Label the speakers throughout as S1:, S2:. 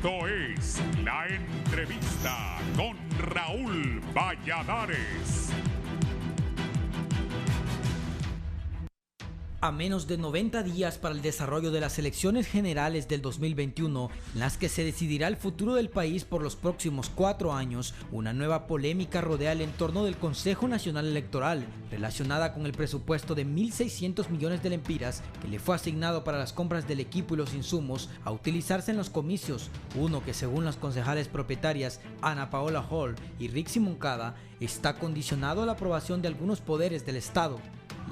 S1: Esto es La Entrevista con Raúl Valladares.
S2: A menos de 90 días para el desarrollo de las elecciones generales del 2021, en las que se decidirá el futuro del país por los próximos 4 años, una nueva polémica rodea el entorno del Consejo Nacional Electoral, relacionada con el presupuesto de 1.600 millones de lempiras que le fue asignado para las compras del equipo y los insumos a utilizarse en los comicios, uno que según las concejales propietarias Ana Paola Hall y Rixi Moncada, está condicionado a la aprobación de algunos poderes del Estado.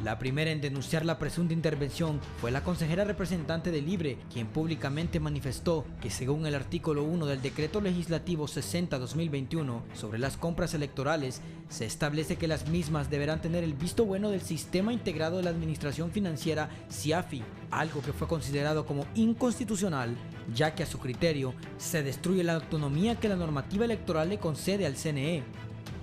S2: La primera en denunciar la presunta intervención fue la consejera representante de Libre, quien públicamente manifestó que según el artículo 1 del Decreto Legislativo 60-2021 sobre las compras electorales, se establece que las mismas deberán tener el visto bueno del Sistema Integrado de la Administración Financiera SIAFI, algo que fue considerado como inconstitucional, ya que a su criterio se destruye la autonomía que la normativa electoral le concede al CNE.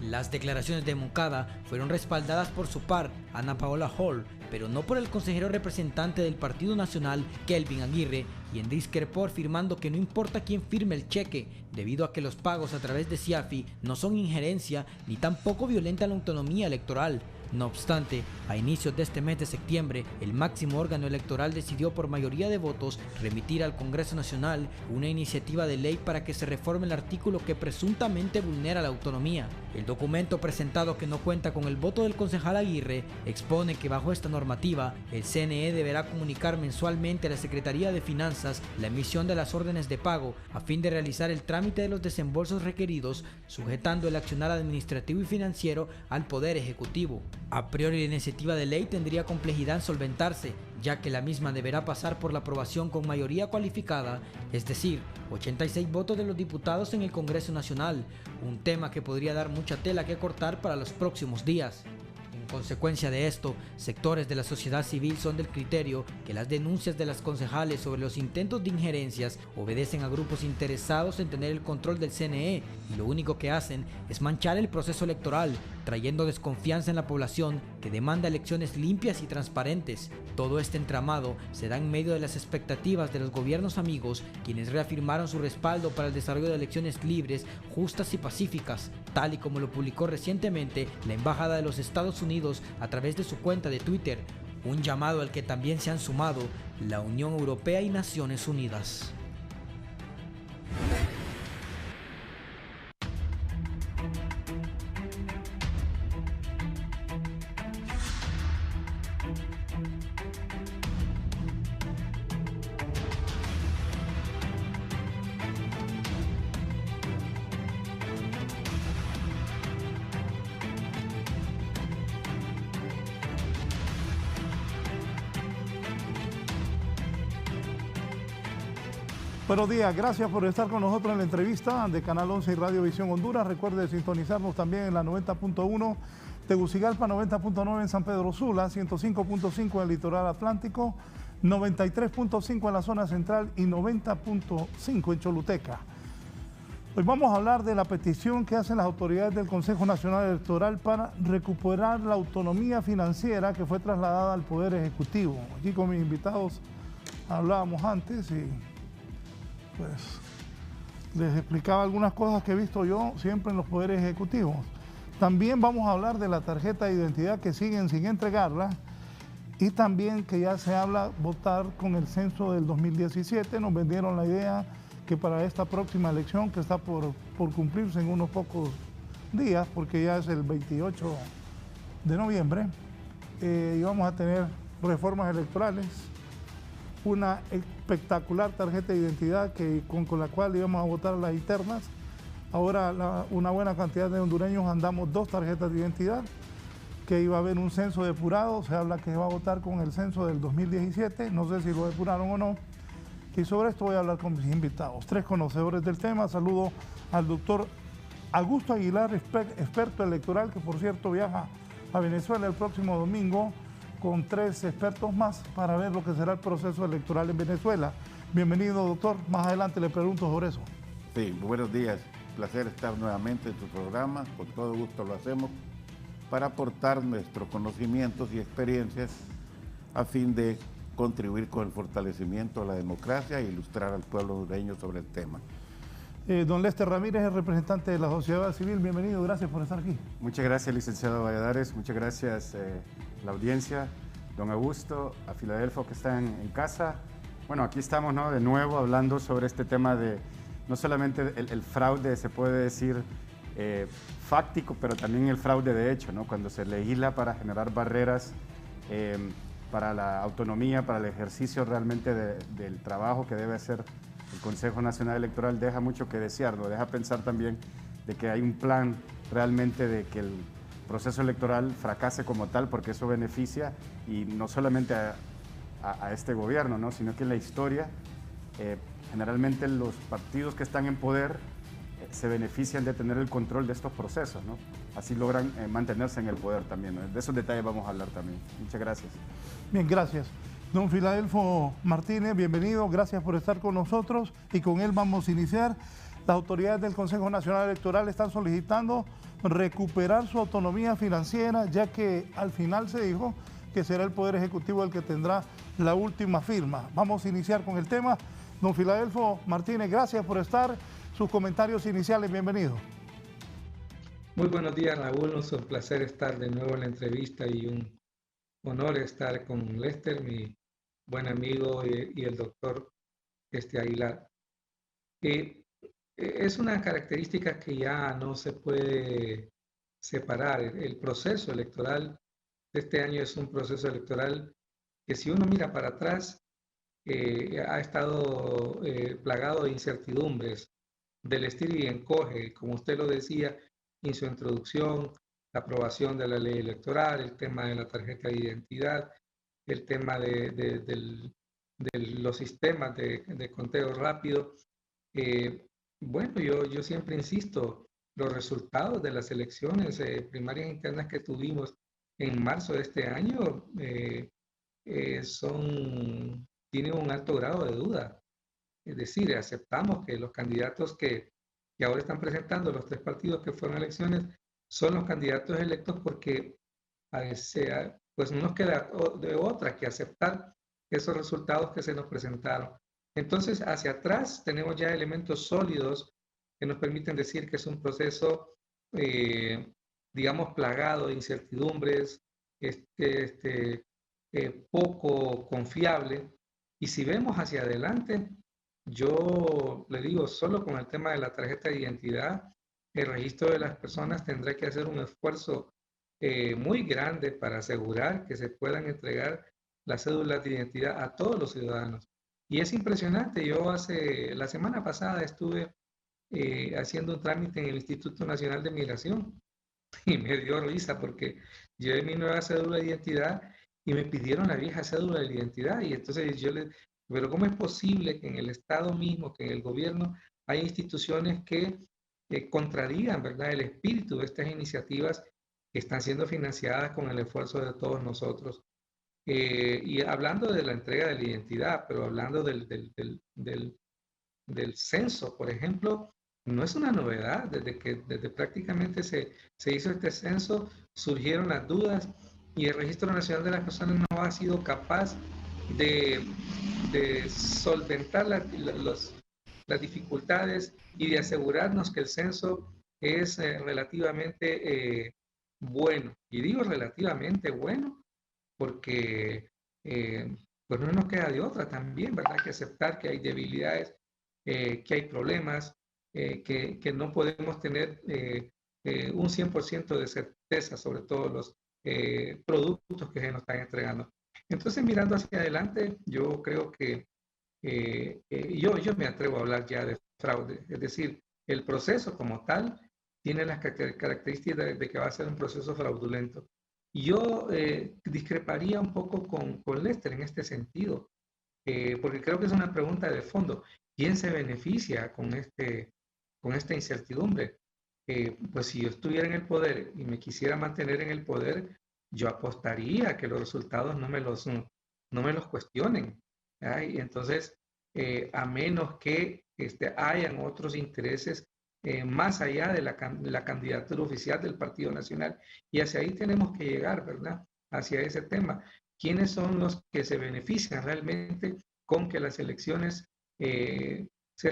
S2: Las declaraciones de Moncada fueron respaldadas por su par, Ana Paola Hall, pero no por el consejero representante del Partido Nacional, Kelvin Aguirre, quien discrepó afirmando que no importa quién firme el cheque, debido a que los pagos a través de SIAFI no son injerencia ni tampoco violentan la autonomía electoral. No obstante, a inicios de este mes de septiembre, el máximo órgano electoral decidió por mayoría de votos remitir al Congreso Nacional una iniciativa de ley para que se reforme el artículo que presuntamente vulnera la autonomía. El documento presentado, que no cuenta con el voto del concejal Aguirre, expone que bajo esta normativa, el CNE deberá comunicar mensualmente a la Secretaría de Finanzas la emisión de las órdenes de pago a fin de realizar el trámite de los desembolsos requeridos, sujetando el accionar administrativo y financiero al Poder Ejecutivo. A priori, la iniciativa de ley tendría complejidad en solventarse, ya que la misma deberá pasar por la aprobación con mayoría cualificada, es decir, 86 votos de los diputados en el Congreso Nacional, un tema que podría dar mucha tela que cortar para los próximos días. En consecuencia de esto, sectores de la sociedad civil son del criterio que las denuncias de las concejales sobre los intentos de injerencias obedecen a grupos interesados en tener el control del CNE y lo único que hacen es manchar el proceso electoral, trayendo desconfianza en la población que demanda elecciones limpias y transparentes. Todo este entramado se da en medio de las expectativas de los gobiernos amigos, quienes reafirmaron su respaldo para el desarrollo de elecciones libres, justas y pacíficas, tal y como lo publicó recientemente la Embajada de los Estados Unidos a través de su cuenta de Twitter, un llamado al que también se han sumado la Unión Europea y Naciones Unidas.
S3: Buenos días, gracias por estar con nosotros en la entrevista de Canal 11 y Radio Visión Honduras. Recuerde sintonizarnos también en la 90.1 Tegucigalpa, 90.9 en San Pedro Sula, 105.5 en el litoral atlántico, 93.5 en la zona central y 90.5 en Choluteca. Hoy vamos a hablar de la petición que hacen las autoridades del Consejo Nacional Electoral para recuperar la autonomía financiera que fue trasladada al Poder Ejecutivo. Aquí con mis invitados hablábamos antes y pues les explicaba algunas cosas que he visto yo siempre en los poderes ejecutivos. También vamos a hablar de la tarjeta de identidad que siguen sin entregarla y también que ya se habla votar con el censo del 2017. Nos vendieron la idea que para esta próxima elección, que está por cumplirse en unos pocos días, porque ya es el 28 de noviembre, íbamos a tener reformas electorales, una espectacular tarjeta de identidad con la cual íbamos a votar las internas. Ahora una buena cantidad de hondureños andamos 2 tarjetas de identidad, que iba a haber un censo depurado, se habla que se va a votar con el censo del 2017, no sé si lo depuraron o no. Y sobre esto voy a hablar con mis invitados, 3 conocedores del tema. Saludo al doctor Augusto Aguilar, experto electoral, que por cierto viaja a Venezuela el próximo domingo con 3 expertos más para ver lo que será el proceso electoral en Venezuela. Bienvenido, doctor. Más adelante le pregunto sobre eso.
S4: Sí, buenos días. Placer estar nuevamente en tu programa. Con todo gusto lo hacemos para aportar nuestros conocimientos y experiencias a fin de contribuir con el fortalecimiento de la democracia e ilustrar al pueblo hondureño sobre el tema.
S3: Don Lester Ramírez, el representante de la sociedad civil, bienvenido, gracias por estar aquí.
S5: Muchas gracias, licenciado Valladares, muchas gracias la audiencia, don Augusto, a Filadelfo que están en casa. Bueno, aquí estamos, ¿no?, de nuevo hablando sobre este tema de no solamente el fraude, se puede decir fáctico, pero también el fraude de hecho, ¿no?, cuando se legisla para generar barreras para la autonomía, para el ejercicio realmente del trabajo que debe hacer el Consejo Nacional Electoral, deja mucho que desear, ¿no? Deja pensar también de que hay un plan realmente de que el proceso electoral fracase como tal, porque eso beneficia y no solamente a este gobierno, ¿no?, sino que en la historia generalmente los partidos que están en poder se benefician de tener el control de estos procesos, ¿no? Así logran mantenerse en el poder también, ¿no? De esos detalles vamos a hablar también. Muchas gracias.
S3: Bien, gracias. Don Filadelfo Martínez, bienvenido, gracias por estar con nosotros y con él vamos a iniciar. Las autoridades del Consejo Nacional Electoral están solicitando recuperar su autonomía financiera, ya que al final se dijo que será el Poder Ejecutivo el que tendrá la última firma. Vamos a iniciar con el tema. Don Filadelfo Martínez, gracias por estar. Sus comentarios iniciales, bienvenido.
S6: Muy buenos días, Raúl. Es un placer estar de nuevo en la entrevista y un honor estar con Lester, mi buen amigo, y el doctor Aguilar. Es una característica que ya no se puede separar. El proceso electoral de este año es un proceso electoral que, si uno mira para atrás, ha estado plagado de incertidumbres, del estilo y encoge, como usted lo decía en su introducción, la aprobación de la ley electoral, el tema de la tarjeta de identidad, el tema de los sistemas de conteo rápido. Bueno, yo siempre insisto, los resultados de las elecciones primarias internas que tuvimos en marzo de este año tienen un alto grado de duda. Es decir, aceptamos que los candidatos que ahora están presentando, los tres partidos que fueron a elecciones, son los candidatos electos porque pues no nos queda de otra que aceptar esos resultados que se nos presentaron. Entonces, hacia atrás tenemos ya elementos sólidos que nos permiten decir que es un proceso, digamos, plagado de incertidumbres, poco confiable. Y si vemos hacia adelante, yo le digo, solo con el tema de la tarjeta de identidad, el registro de las personas tendrá que hacer un esfuerzo muy grande para asegurar que se puedan entregar las cédulas de identidad a todos los ciudadanos. Y es impresionante. Yo la semana pasada estuve haciendo un trámite en el Instituto Nacional de Migración y me dio risa porque llevé mi nueva cédula de identidad y me pidieron la vieja cédula de identidad. Y entonces pero ¿cómo es posible que en el Estado mismo, que en el gobierno, hay instituciones que contradigan, ¿verdad?, el espíritu de estas iniciativas que están siendo financiadas con el esfuerzo de todos nosotros? Y hablando de la entrega de la identidad, pero hablando del censo, por ejemplo, no es una novedad. Desde prácticamente se hizo este censo, surgieron las dudas y el Registro Nacional de las Personas no ha sido capaz de solventar las dificultades y de asegurarnos que el censo es relativamente bueno. Y digo relativamente bueno porque pues no nos queda de otra también, ¿verdad?, que aceptar que hay debilidades, que hay problemas, que no podemos tener un 100% de certeza sobre todos los productos que se nos están entregando. Entonces, mirando hacia adelante, yo creo que yo me atrevo a hablar ya de fraude. Es decir, el proceso como tal tiene las características de que va a ser un proceso fraudulento. Y yo discreparía un poco con Lester en este sentido, porque creo que es una pregunta de fondo. ¿Quién se beneficia con esta incertidumbre? Pues si yo estuviera en el poder y me quisiera mantener en el poder, yo apostaría a que los resultados no me los cuestionen. Y entonces, a menos que hayan otros intereses más allá de la candidatura oficial del Partido Nacional. Y hacia ahí tenemos que llegar, ¿verdad? Hacia ese tema. ¿Quiénes son los que se benefician realmente con que las elecciones se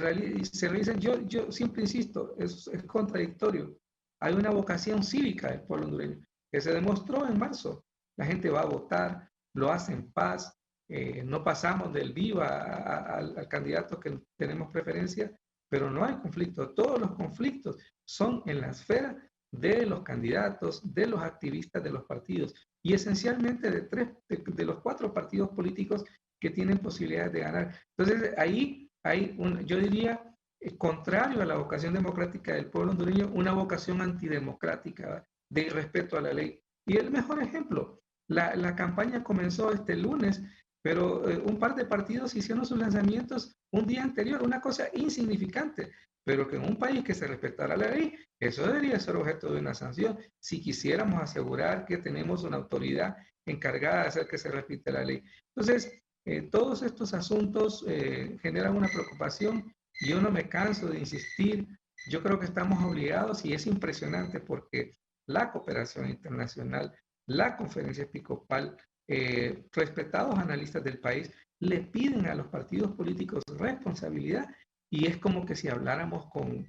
S6: realizan, yo siempre insisto, es contradictorio. Hay una vocación cívica del pueblo hondureño que se demostró en marzo. La gente va a votar, lo hace en paz, no pasamos del viva al candidato que tenemos preferencia, pero no hay conflicto. Todos los conflictos son en la esfera de los candidatos, de los activistas de los partidos y esencialmente de los 4 partidos políticos que tienen posibilidades de ganar. Entonces ahí hay yo diría, contrario a la vocación democrática del pueblo hondureño, una vocación antidemocrática, ¿verdad?, de irrespeto a la ley. Y el mejor ejemplo, la campaña comenzó este lunes, pero un par de partidos hicieron sus lanzamientos un día anterior, una cosa insignificante, pero que en un país que se respetara la ley, eso debería ser objeto de una sanción, si quisiéramos asegurar que tenemos una autoridad encargada de hacer que se respete la ley. Entonces, todos estos asuntos generan una preocupación y yo no me canso de insistir. Yo creo que estamos obligados y es impresionante porque la cooperación internacional, la conferencia episcopal, respetados analistas del país, le piden a los partidos políticos responsabilidad y es como que si habláramos con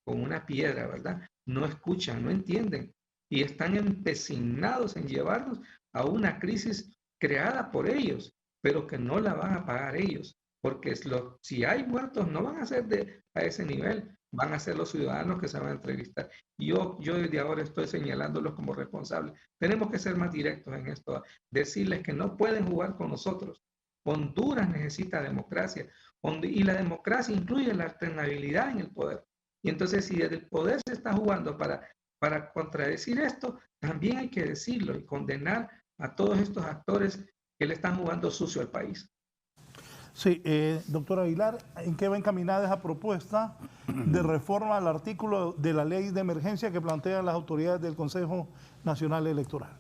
S6: una piedra, ¿verdad? No escuchan, no entienden y están empecinados en llevarnos a una crisis creada por ellos, pero que no la van a pagar ellos, porque si hay muertos no van a ser a ese nivel, van a ser los ciudadanos que se van a entrevistar. Yo desde ahora estoy señalándolos como responsables. Tenemos que ser más directos en esto, decirles que no pueden jugar con nosotros. Honduras necesita democracia y la democracia incluye la alternabilidad en el poder. Y entonces si desde el poder se está jugando para contradecir esto, también hay que decirlo y condenar a todos estos actores que le están jugando sucio al país.
S3: Sí, doctor Aguilar, ¿en qué va encaminada esa propuesta de reforma al artículo de la ley de emergencia que plantean las autoridades del Consejo Nacional Electoral?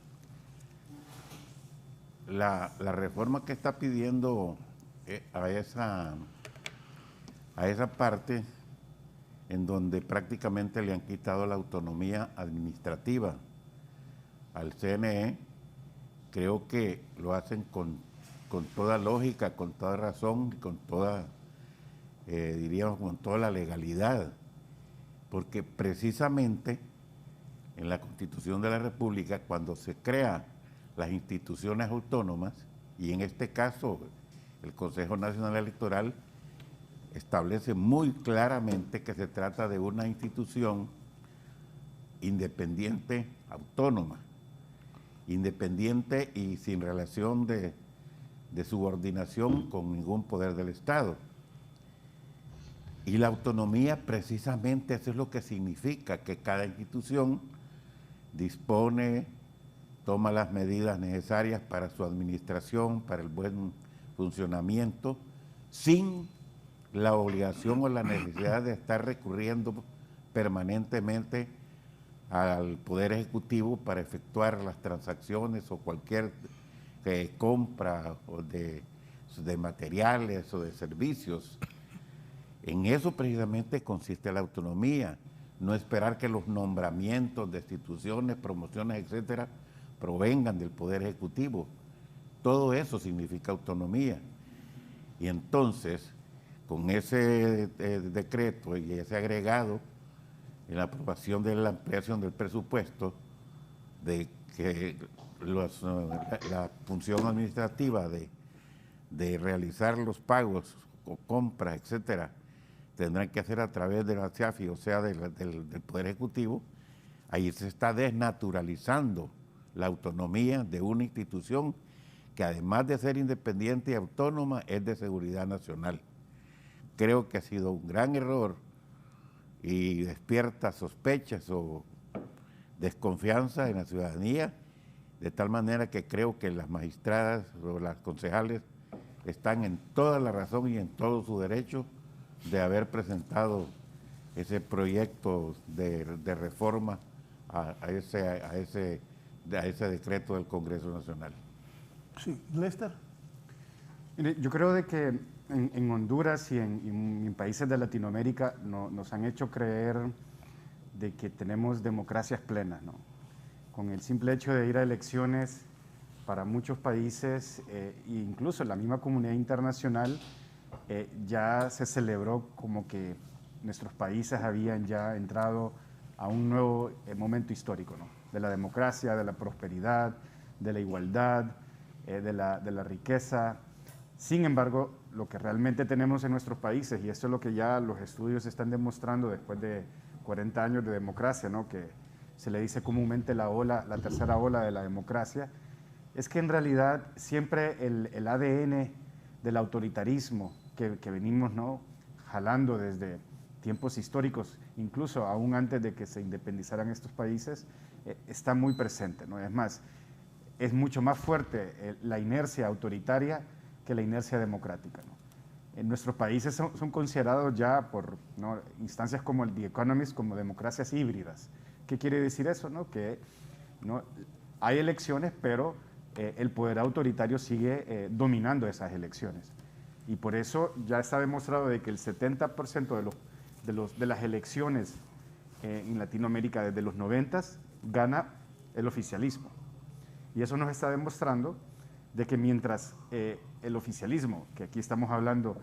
S4: La reforma que está pidiendo a esa parte en donde prácticamente le han quitado la autonomía administrativa al CNE, creo que lo hacen con toda lógica, con toda razón, con toda, diríamos, con toda la legalidad, porque precisamente en la Constitución de la República, cuando se crean las instituciones autónomas, y en este caso el Consejo Nacional Electoral, establece muy claramente que se trata de una institución independiente, autónoma, independiente y sin relación de subordinación con ningún poder del Estado. Y la autonomía precisamente eso es lo que significa, que cada institución dispone, toma las medidas necesarias para su administración, para el buen funcionamiento, sin la obligación o la necesidad de estar recurriendo permanentemente al Poder Ejecutivo para efectuar las transacciones o cualquier compra o de materiales o de servicios. En eso precisamente consiste la autonomía, no esperar que los nombramientos de instituciones, promociones, etcétera, provengan del Poder Ejecutivo. Todo eso significa autonomía. Y entonces, con ese decreto y ese agregado, en la aprobación de la ampliación del presupuesto, de que la función administrativa de realizar los pagos o compras, etcétera, tendrán que hacer a través de la CIAFI, o sea, del Poder Ejecutivo. Ahí se está desnaturalizando la autonomía de una institución que además de ser independiente y autónoma, es de seguridad nacional. Creo que ha sido un gran error y despierta sospechas o desconfianza en la ciudadanía, de tal manera que creo que las magistradas o las concejales están en toda la razón y en todo su derecho de haber presentado ese proyecto de reforma a ese decreto del Congreso Nacional.
S3: Sí, Lester.
S5: Mire, yo creo de que en Honduras y en países de Latinoamérica nos han hecho creer de que tenemos democracias plenas, ¿no? Con el simple hecho de ir a elecciones, para muchos países, e incluso la misma comunidad internacional, ya se celebró como que nuestros países habían ya entrado a un nuevo momento histórico, ¿no? De la democracia, de la prosperidad, de la igualdad, de la riqueza. Sin embargo, lo que realmente tenemos en nuestros países, y esto es lo que ya los estudios están demostrando después de 40 años de democracia, ¿no? Que se le dice comúnmente la tercera ola de la democracia, es que en realidad siempre el ADN del autoritarismo que venimos, ¿no?, jalando desde tiempos históricos, incluso aún antes de que se independizaran estos países, está muy presente, ¿no? Es más, es mucho más fuerte la inercia autoritaria que la inercia democrática, ¿no? En nuestros países son considerados ya por, ¿no?, instancias como el The Economist como democracias híbridas. ¿Qué quiere decir eso, no? Que, ¿no?, hay elecciones, pero el poder autoritario sigue dominando esas elecciones. Y por eso ya está demostrado de que el 70% de las elecciones en Latinoamérica desde los 90s gana el oficialismo. Y eso nos está demostrando de que mientras el oficialismo, que aquí estamos hablando,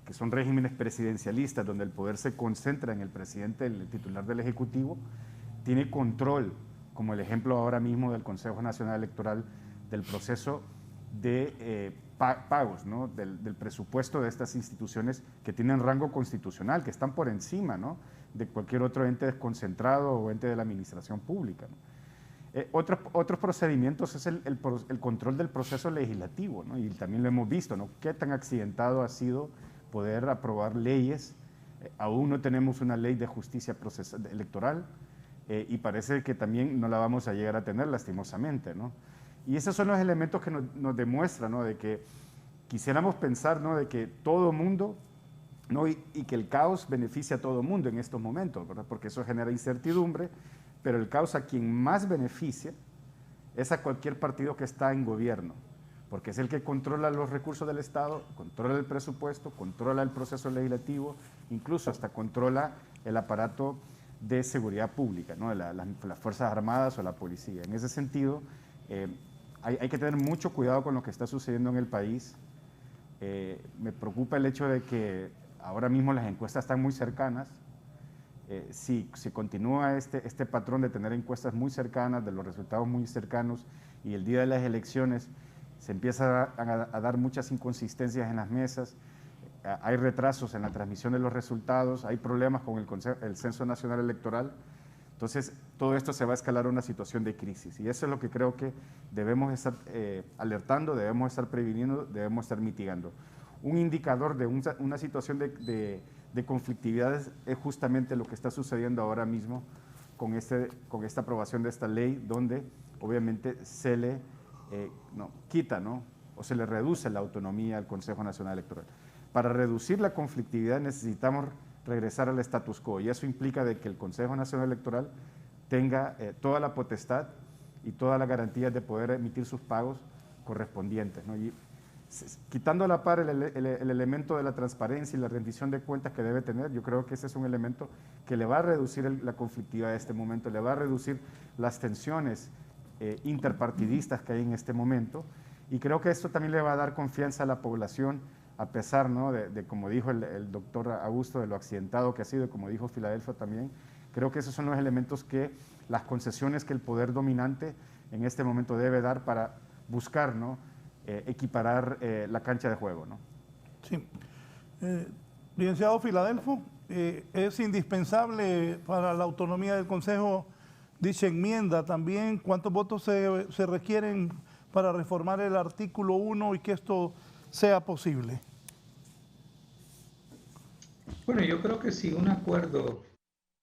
S5: que son regímenes presidencialistas donde el poder se concentra en el presidente, el titular del Ejecutivo, tiene control, como el ejemplo ahora mismo del Consejo Nacional Electoral, del proceso de pagos, ¿no?, del presupuesto de estas instituciones que tienen rango constitucional, que están por encima, ¿no?, de cualquier otro ente desconcentrado o ente de la administración pública, ¿no? Otros procedimientos es el control del proceso legislativo, ¿no? Y también lo hemos visto, ¿no? Qué tan accidentado ha sido poder aprobar leyes. Aún no tenemos una ley de justicia electoral y parece que también no la vamos a llegar a tener lastimosamente, ¿no? Y esos son los elementos que nos demuestran, ¿no?, de que quisiéramos pensar, ¿no?, de que todo mundo, ¿no?, y que el caos beneficia a todo mundo en estos momentos, ¿verdad? Porque eso genera incertidumbre, pero el caos a quien más beneficia es a cualquier partido que está en gobierno, porque es el que controla los recursos del Estado, controla el presupuesto, controla el proceso legislativo, incluso hasta controla el aparato de seguridad pública, ¿no?, las Fuerzas Armadas o la policía. En ese sentido, hay que tener mucho cuidado con lo que está sucediendo en el país. Me preocupa el hecho de que ahora mismo las encuestas están muy cercanas. Si continúa este patrón de tener encuestas muy cercanas, de los resultados muy cercanos, y el día de las elecciones se empieza a dar muchas inconsistencias en las mesas, hay retrasos en la transmisión de los resultados, hay problemas con el Censo Nacional Electoral. Entonces, todo esto se va a escalar a una situación de crisis, y eso es lo que creo que debemos estar alertando, debemos estar previniendo, debemos estar mitigando. Un indicador de una situación de conflictividad es justamente lo que está sucediendo ahora mismo con esta aprobación de esta ley, donde obviamente se le quita, ¿no?, o se le reduce la autonomía al Consejo Nacional Electoral. Para reducir la conflictividad necesitamos regresar al status quo, y eso implica de que el Consejo Nacional Electoral tenga toda la potestad y todas las garantías de poder emitir sus pagos correspondientes, ¿no? Y quitando a la par el elemento de la transparencia y la rendición de cuentas que debe tener, yo creo que ese es un elemento que le va a reducir la conflictividad de este momento, le va a reducir las tensiones interpartidistas que hay en este momento, y creo que esto también le va a dar confianza a la población, a pesar, ¿no?, de como dijo el doctor Augusto, de lo accidentado que ha sido, como dijo Filadelfo también. Creo que esos son los elementos las concesiones que el poder dominante en este momento debe dar para buscar, ¿no?, equiparar la cancha de juego, ¿no?
S3: Sí. Licenciado Filadelfo, es indispensable para la autonomía del Consejo dicha enmienda también. ¿Cuántos votos se requieren para reformar el artículo 1 y que esto sea posible?
S6: Bueno, yo creo que si un acuerdo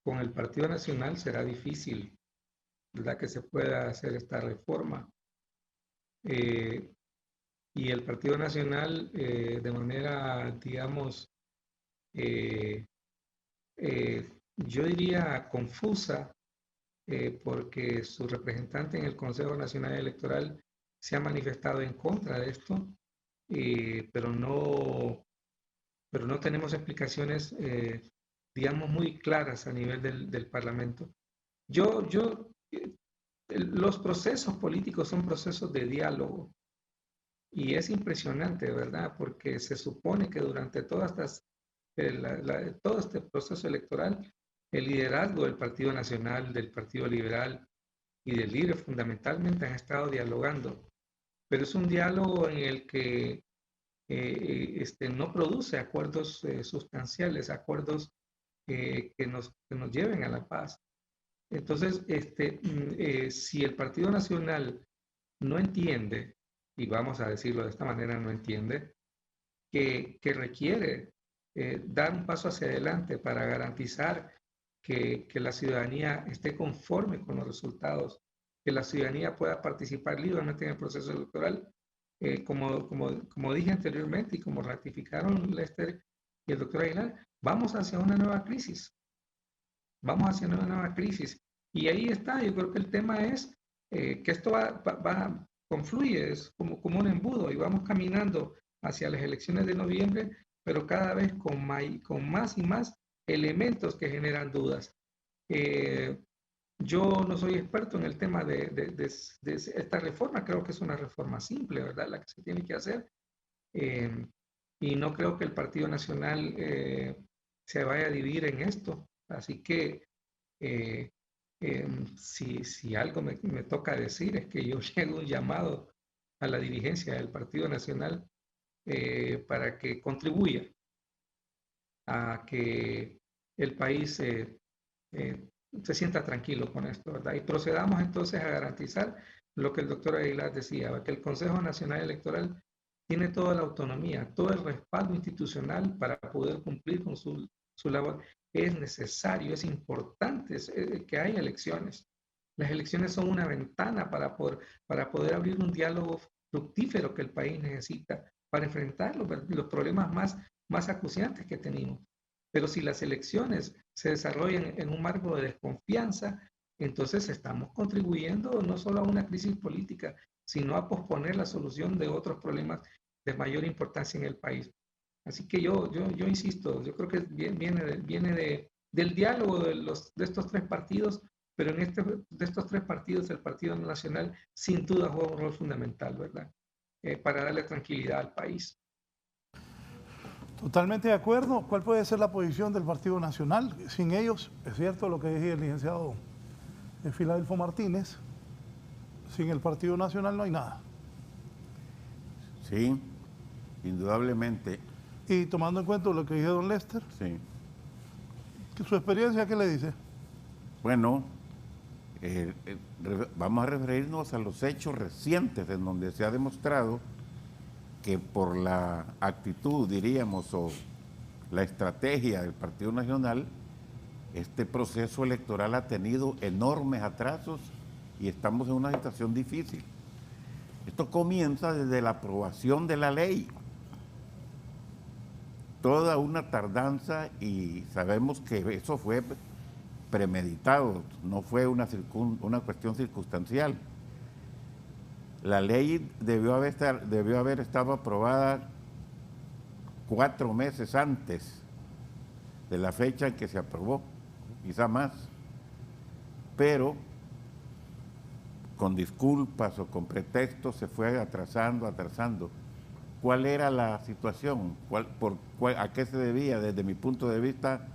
S6: con el Partido Nacional será difícil, ¿verdad?, que se pueda hacer esta reforma. Y el Partido Nacional, de manera, digamos, yo diría confusa, porque su representante en el Consejo Nacional Electoral se ha manifestado en contra de esto, pero no tenemos explicaciones, digamos, muy claras a nivel del Parlamento. Los procesos políticos son procesos de diálogo, Y es impresionante, ¿verdad? Porque se supone que durante todo este proceso electoral, el liderazgo del Partido Nacional, del Partido Liberal y del líder fundamentalmente han estado dialogando, pero es un diálogo en el que no produce acuerdos sustanciales, acuerdos que nos lleven a la paz. Entonces, si el Partido Nacional no entiende, y vamos a decirlo de esta manera, no entiende, que requiere dar un paso hacia adelante para garantizar que la ciudadanía esté conforme con los resultados, que la ciudadanía pueda participar libremente en el proceso electoral, como dije anteriormente y como ratificaron Lester y el doctor Aguilar, vamos hacia una nueva crisis. Vamos hacia una nueva crisis. Y ahí está, yo creo que el tema es que esto confluye, es como un embudo y vamos caminando hacia las elecciones de noviembre, pero cada vez con más y más elementos que generan dudas. Yo no soy experto en el tema de esta reforma, creo que es una reforma simple, ¿verdad? La que se tiene que hacer. Y no creo que el Partido Nacional se vaya a dividir en esto. Así que si algo me toca decir es que yo llego un llamado a la dirigencia del Partido Nacional para que contribuya a que el país se sienta tranquilo con esto, ¿verdad? Y procedamos entonces a garantizar lo que el doctor Aguilar decía, que el Consejo Nacional Electoral tiene toda la autonomía, todo el respaldo institucional para poder cumplir con su labor. Es necesario, es importante que haya elecciones. Las elecciones son una ventana para poder abrir un diálogo fructífero que el país necesita para enfrentar los problemas más acuciantes que tenemos. Pero si las elecciones se desarrollan en un marco de desconfianza, entonces estamos contribuyendo no solo a una crisis política, sino a posponer la solución de otros problemas de mayor importancia en el país. Así que yo insisto, yo creo que viene del diálogo de estos tres partidos, pero de estos tres partidos el Partido Nacional sin duda juega un rol fundamental, ¿verdad? Para darle tranquilidad al país.
S3: Totalmente de acuerdo. ¿Cuál puede ser la posición del Partido Nacional? Sin ellos, es cierto lo que decía el licenciado Filadelfo Martínez, sin el Partido Nacional no hay nada.
S4: Sí, indudablemente.
S3: Y tomando en cuenta lo que dice don Lester,
S4: Sí.
S3: ¿su experiencia qué le dice?
S4: Bueno, vamos a referirnos a los hechos recientes en donde se ha demostrado que por la actitud, diríamos, o la estrategia del Partido Nacional, este proceso electoral ha tenido enormes atrasos y estamos en una situación difícil. Esto comienza desde la aprobación de la ley. Toda una tardanza y sabemos que eso fue premeditado, no fue una cuestión circunstancial. La ley debió haber estado aprobada 4 meses antes de la fecha en que se aprobó, quizá más, pero con disculpas o con pretextos se fue atrasando. ¿Cuál era la situación? ¿A qué se debía, desde mi punto de vista,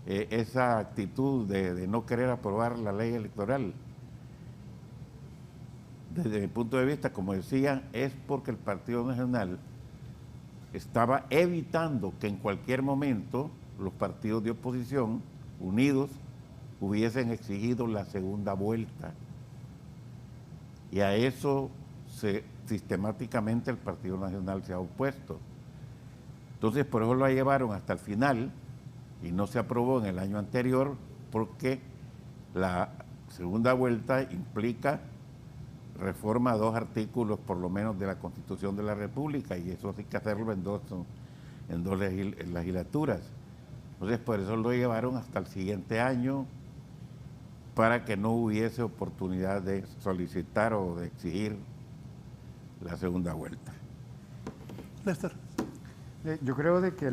S4: esa actitud de no querer aprobar la ley electoral? Desde mi punto de vista, como decía, es porque el Partido Nacional estaba evitando que en cualquier momento los partidos de oposición unidos hubiesen exigido la segunda vuelta. Y a eso sistemáticamente el Partido Nacional se ha opuesto. Entonces, por eso lo llevaron hasta el final y no se aprobó en el año anterior porque la segunda vuelta implica reforma a 2 artículos por lo menos de la Constitución de la República y eso hay que hacerlo en dos legislaturas. Entonces, por eso lo llevaron hasta el siguiente año para que no hubiese oportunidad de solicitar o de exigir la segunda vuelta.
S3: Lester.
S5: Yo creo de que,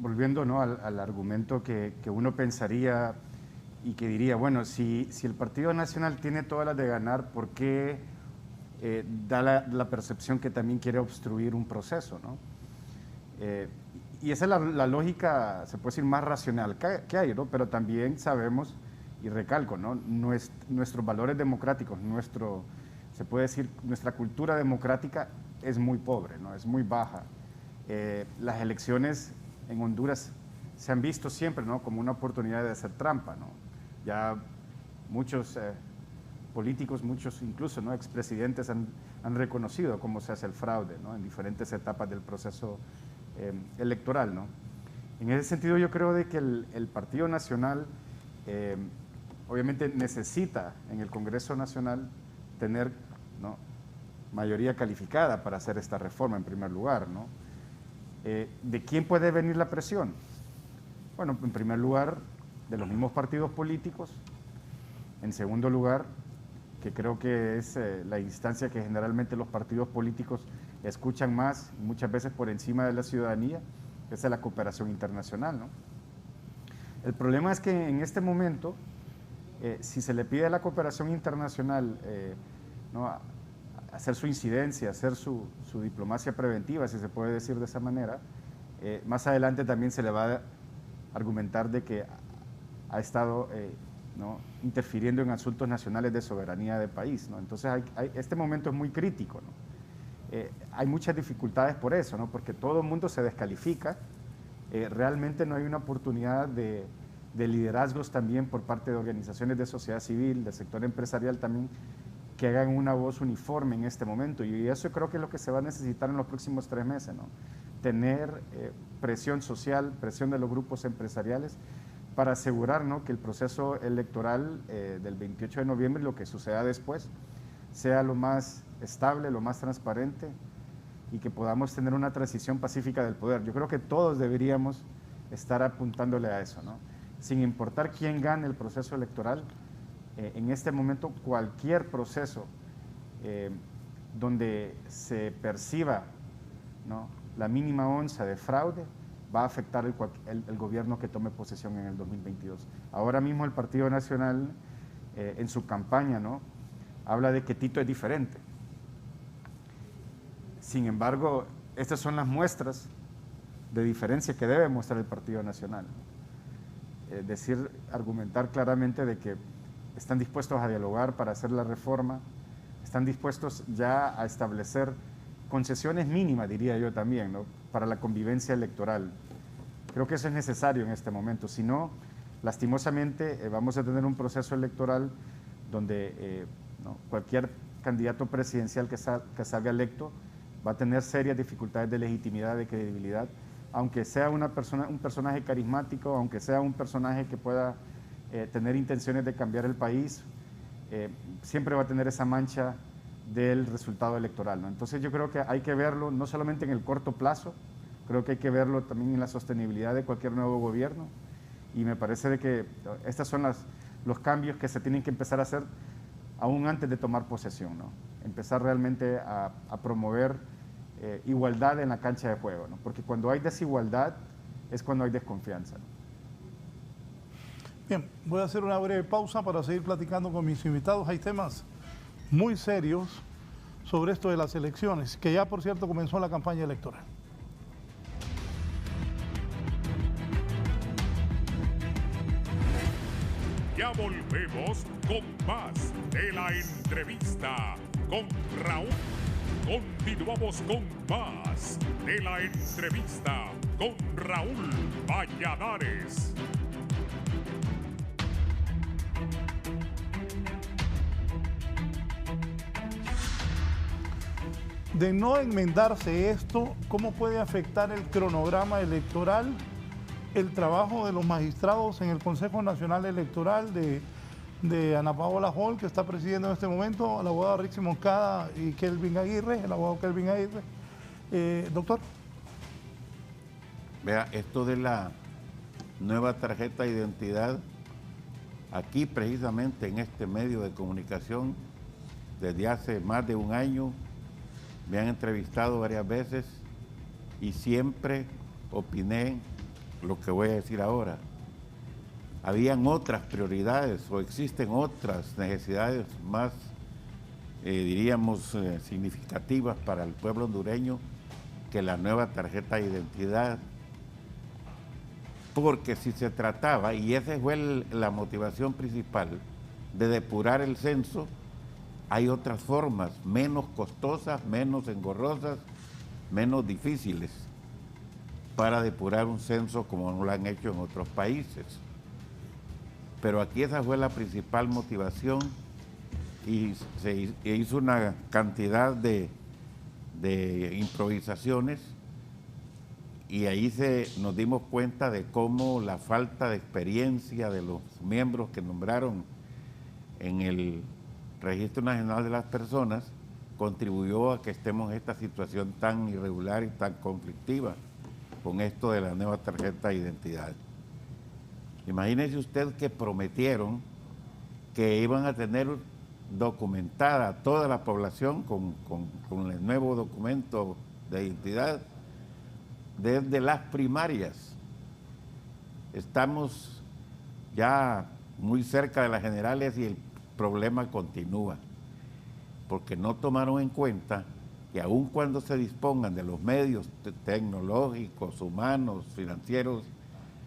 S5: volviendo, ¿no?, al argumento que uno pensaría y que diría, bueno, si el Partido Nacional tiene todas las de ganar, ¿por qué da la percepción que también quiere obstruir un proceso, ¿no? Y esa es la lógica, se puede decir, más racional que hay, ¿no? Pero también sabemos, y recalco, ¿no? Nuestros valores democráticos, se puede decir, nuestra cultura democrática es muy pobre, ¿no? Es muy baja. Las elecciones en Honduras se han visto siempre, ¿no?, como una oportunidad de hacer trampa, ¿no? Ya muchos políticos, muchos incluso, ¿no?, expresidentes han reconocido cómo se hace el fraude, ¿no?, en diferentes etapas del proceso electoral, ¿no? En ese sentido, yo creo de que el Partido Nacional obviamente necesita en el Congreso Nacional tener, ¿no?, mayoría calificada para hacer esta reforma en primer lugar, ¿no? ¿De quién puede venir la presión? Bueno, en primer lugar, de los mismos partidos políticos. En segundo lugar, que creo que es la instancia que generalmente los partidos políticos escuchan más, muchas veces por encima de la ciudadanía, esa es la cooperación internacional, ¿no? El problema es que en este momento, si se le pide a la cooperación internacional, ¿no?, hacer su incidencia, hacer su diplomacia preventiva, si se puede decir de esa manera, más adelante también se le va a argumentar de que ha estado ¿no?, interfiriendo en asuntos nacionales de soberanía del país, ¿no? Entonces este momento es muy crítico, ¿no? Hay muchas dificultades por eso, ¿no?, porque todo el mundo se descalifica, realmente no hay una oportunidad de liderazgos también por parte de organizaciones de sociedad civil, del sector empresarial también, que hagan una voz uniforme en este momento, y eso creo que es lo que se va a necesitar en los próximos 3 meses, ¿no? Tener presión social, presión de los grupos empresariales para asegurar, ¿no?, que el proceso electoral del 28 de noviembre y lo que suceda después sea lo más estable, lo más transparente y que podamos tener una transición pacífica del poder. Yo creo que todos deberíamos estar apuntándole a eso, ¿no? Sin importar quién gane el proceso electoral, en este momento cualquier proceso donde se perciba, ¿no?, la mínima onza de fraude va a afectar el gobierno que tome posesión en el 2022. Ahora mismo el Partido Nacional en su campaña, ¿no?, habla de que Tito es diferente. Sin embargo, estas son las muestras de diferencia que debe mostrar el Partido Nacional. Argumentar claramente de que están dispuestos a dialogar para hacer la reforma, están dispuestos ya a establecer concesiones mínimas, diría yo también, ¿no?, para la convivencia electoral. Creo que eso es necesario en este momento, si no, lastimosamente vamos a tener un proceso electoral donde ¿no?, cualquier candidato presidencial que salga electo va a tener serias dificultades de legitimidad, de credibilidad, aunque sea un personaje carismático, aunque sea un personaje que pueda tener intenciones de cambiar el país, siempre va a tener esa mancha del resultado electoral, ¿no? Entonces yo creo que hay que verlo no solamente en el corto plazo, creo que hay que verlo también en la sostenibilidad de cualquier nuevo gobierno, y me parece de que estos son los cambios que se tienen que empezar a hacer aún antes de tomar posesión, ¿no? Empezar realmente a promover igualdad en la cancha de juego, ¿no? Porque cuando hay desigualdad es cuando hay desconfianza, ¿no?
S3: Bien, voy a hacer una breve pausa para seguir platicando con mis invitados. Hay temas muy serios sobre esto de las elecciones, que ya por cierto comenzó la campaña electoral.
S1: Ya volvemos con más de la entrevista con Raúl. Continuamos con más de la entrevista con Raúl Valladares.
S3: De no enmendarse esto, ¿cómo puede afectar el cronograma electoral, el trabajo de los magistrados en el Consejo Nacional Electoral de Ana Paola Hall, que está presidiendo en este momento, el abogado Rixi Moncada y Kelvin Aguirre, el abogado Kelvin Aguirre? Doctor.
S4: Vea, esto de la nueva tarjeta de identidad, aquí precisamente en este medio de comunicación, desde hace más de un año, me han entrevistado varias veces y siempre opiné lo que voy a decir ahora. Habían otras prioridades o existen otras necesidades más diríamos, significativas para el pueblo hondureño que la nueva tarjeta de identidad. Porque si se trataba, y esa fue la motivación principal, de depurar el censo, hay otras formas menos costosas, menos engorrosas, menos difíciles para depurar un censo como no lo han hecho en otros países. Pero aquí esa fue la principal motivación y se hizo una cantidad de improvisaciones y ahí nos dimos cuenta de cómo la falta de experiencia de los miembros que nombraron en el Registro Nacional de las Personas contribuyó a que estemos en esta situación tan irregular y tan conflictiva con esto de la nueva tarjeta de identidad. Imagínese usted que prometieron que iban a tener documentada toda la población con el nuevo documento de identidad desde las primarias. Estamos ya muy cerca de las generales y el problema continúa, porque no tomaron en cuenta que aun cuando se dispongan de los medios tecnológicos, humanos, financieros,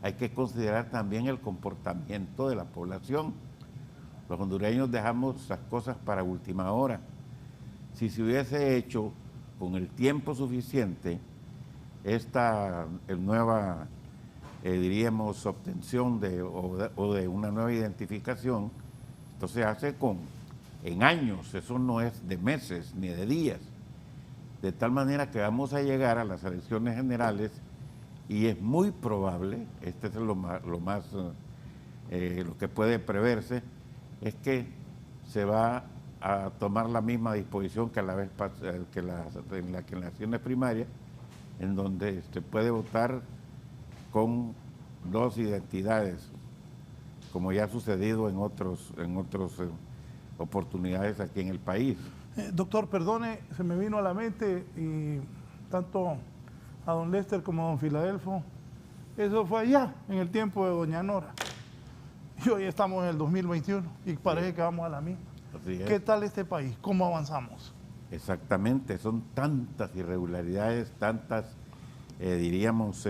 S4: hay que considerar también el comportamiento de la población. Los hondureños dejamos las cosas para última hora. Si se hubiese hecho con el tiempo suficiente esta nueva, diríamos, obtención o de una nueva identificación, entonces se hace en años, eso no es de meses ni de días, de tal manera que vamos a llegar a las elecciones generales y es muy probable, este es lo que puede preverse, es que se va a tomar la misma disposición que en las elecciones primarias, en donde se puede votar con dos identidades, como ya ha sucedido en otras oportunidades aquí en el país.
S3: Doctor, perdone, se me vino a la mente, y tanto a don Lester como a don Filadelfo, eso fue allá, en el tiempo de doña Nora. Y hoy estamos en el 2021 y parece que vamos a la misma. ¿Qué tal este país? ¿Cómo avanzamos?
S4: Exactamente, son tantas irregularidades, tantas, diríamos,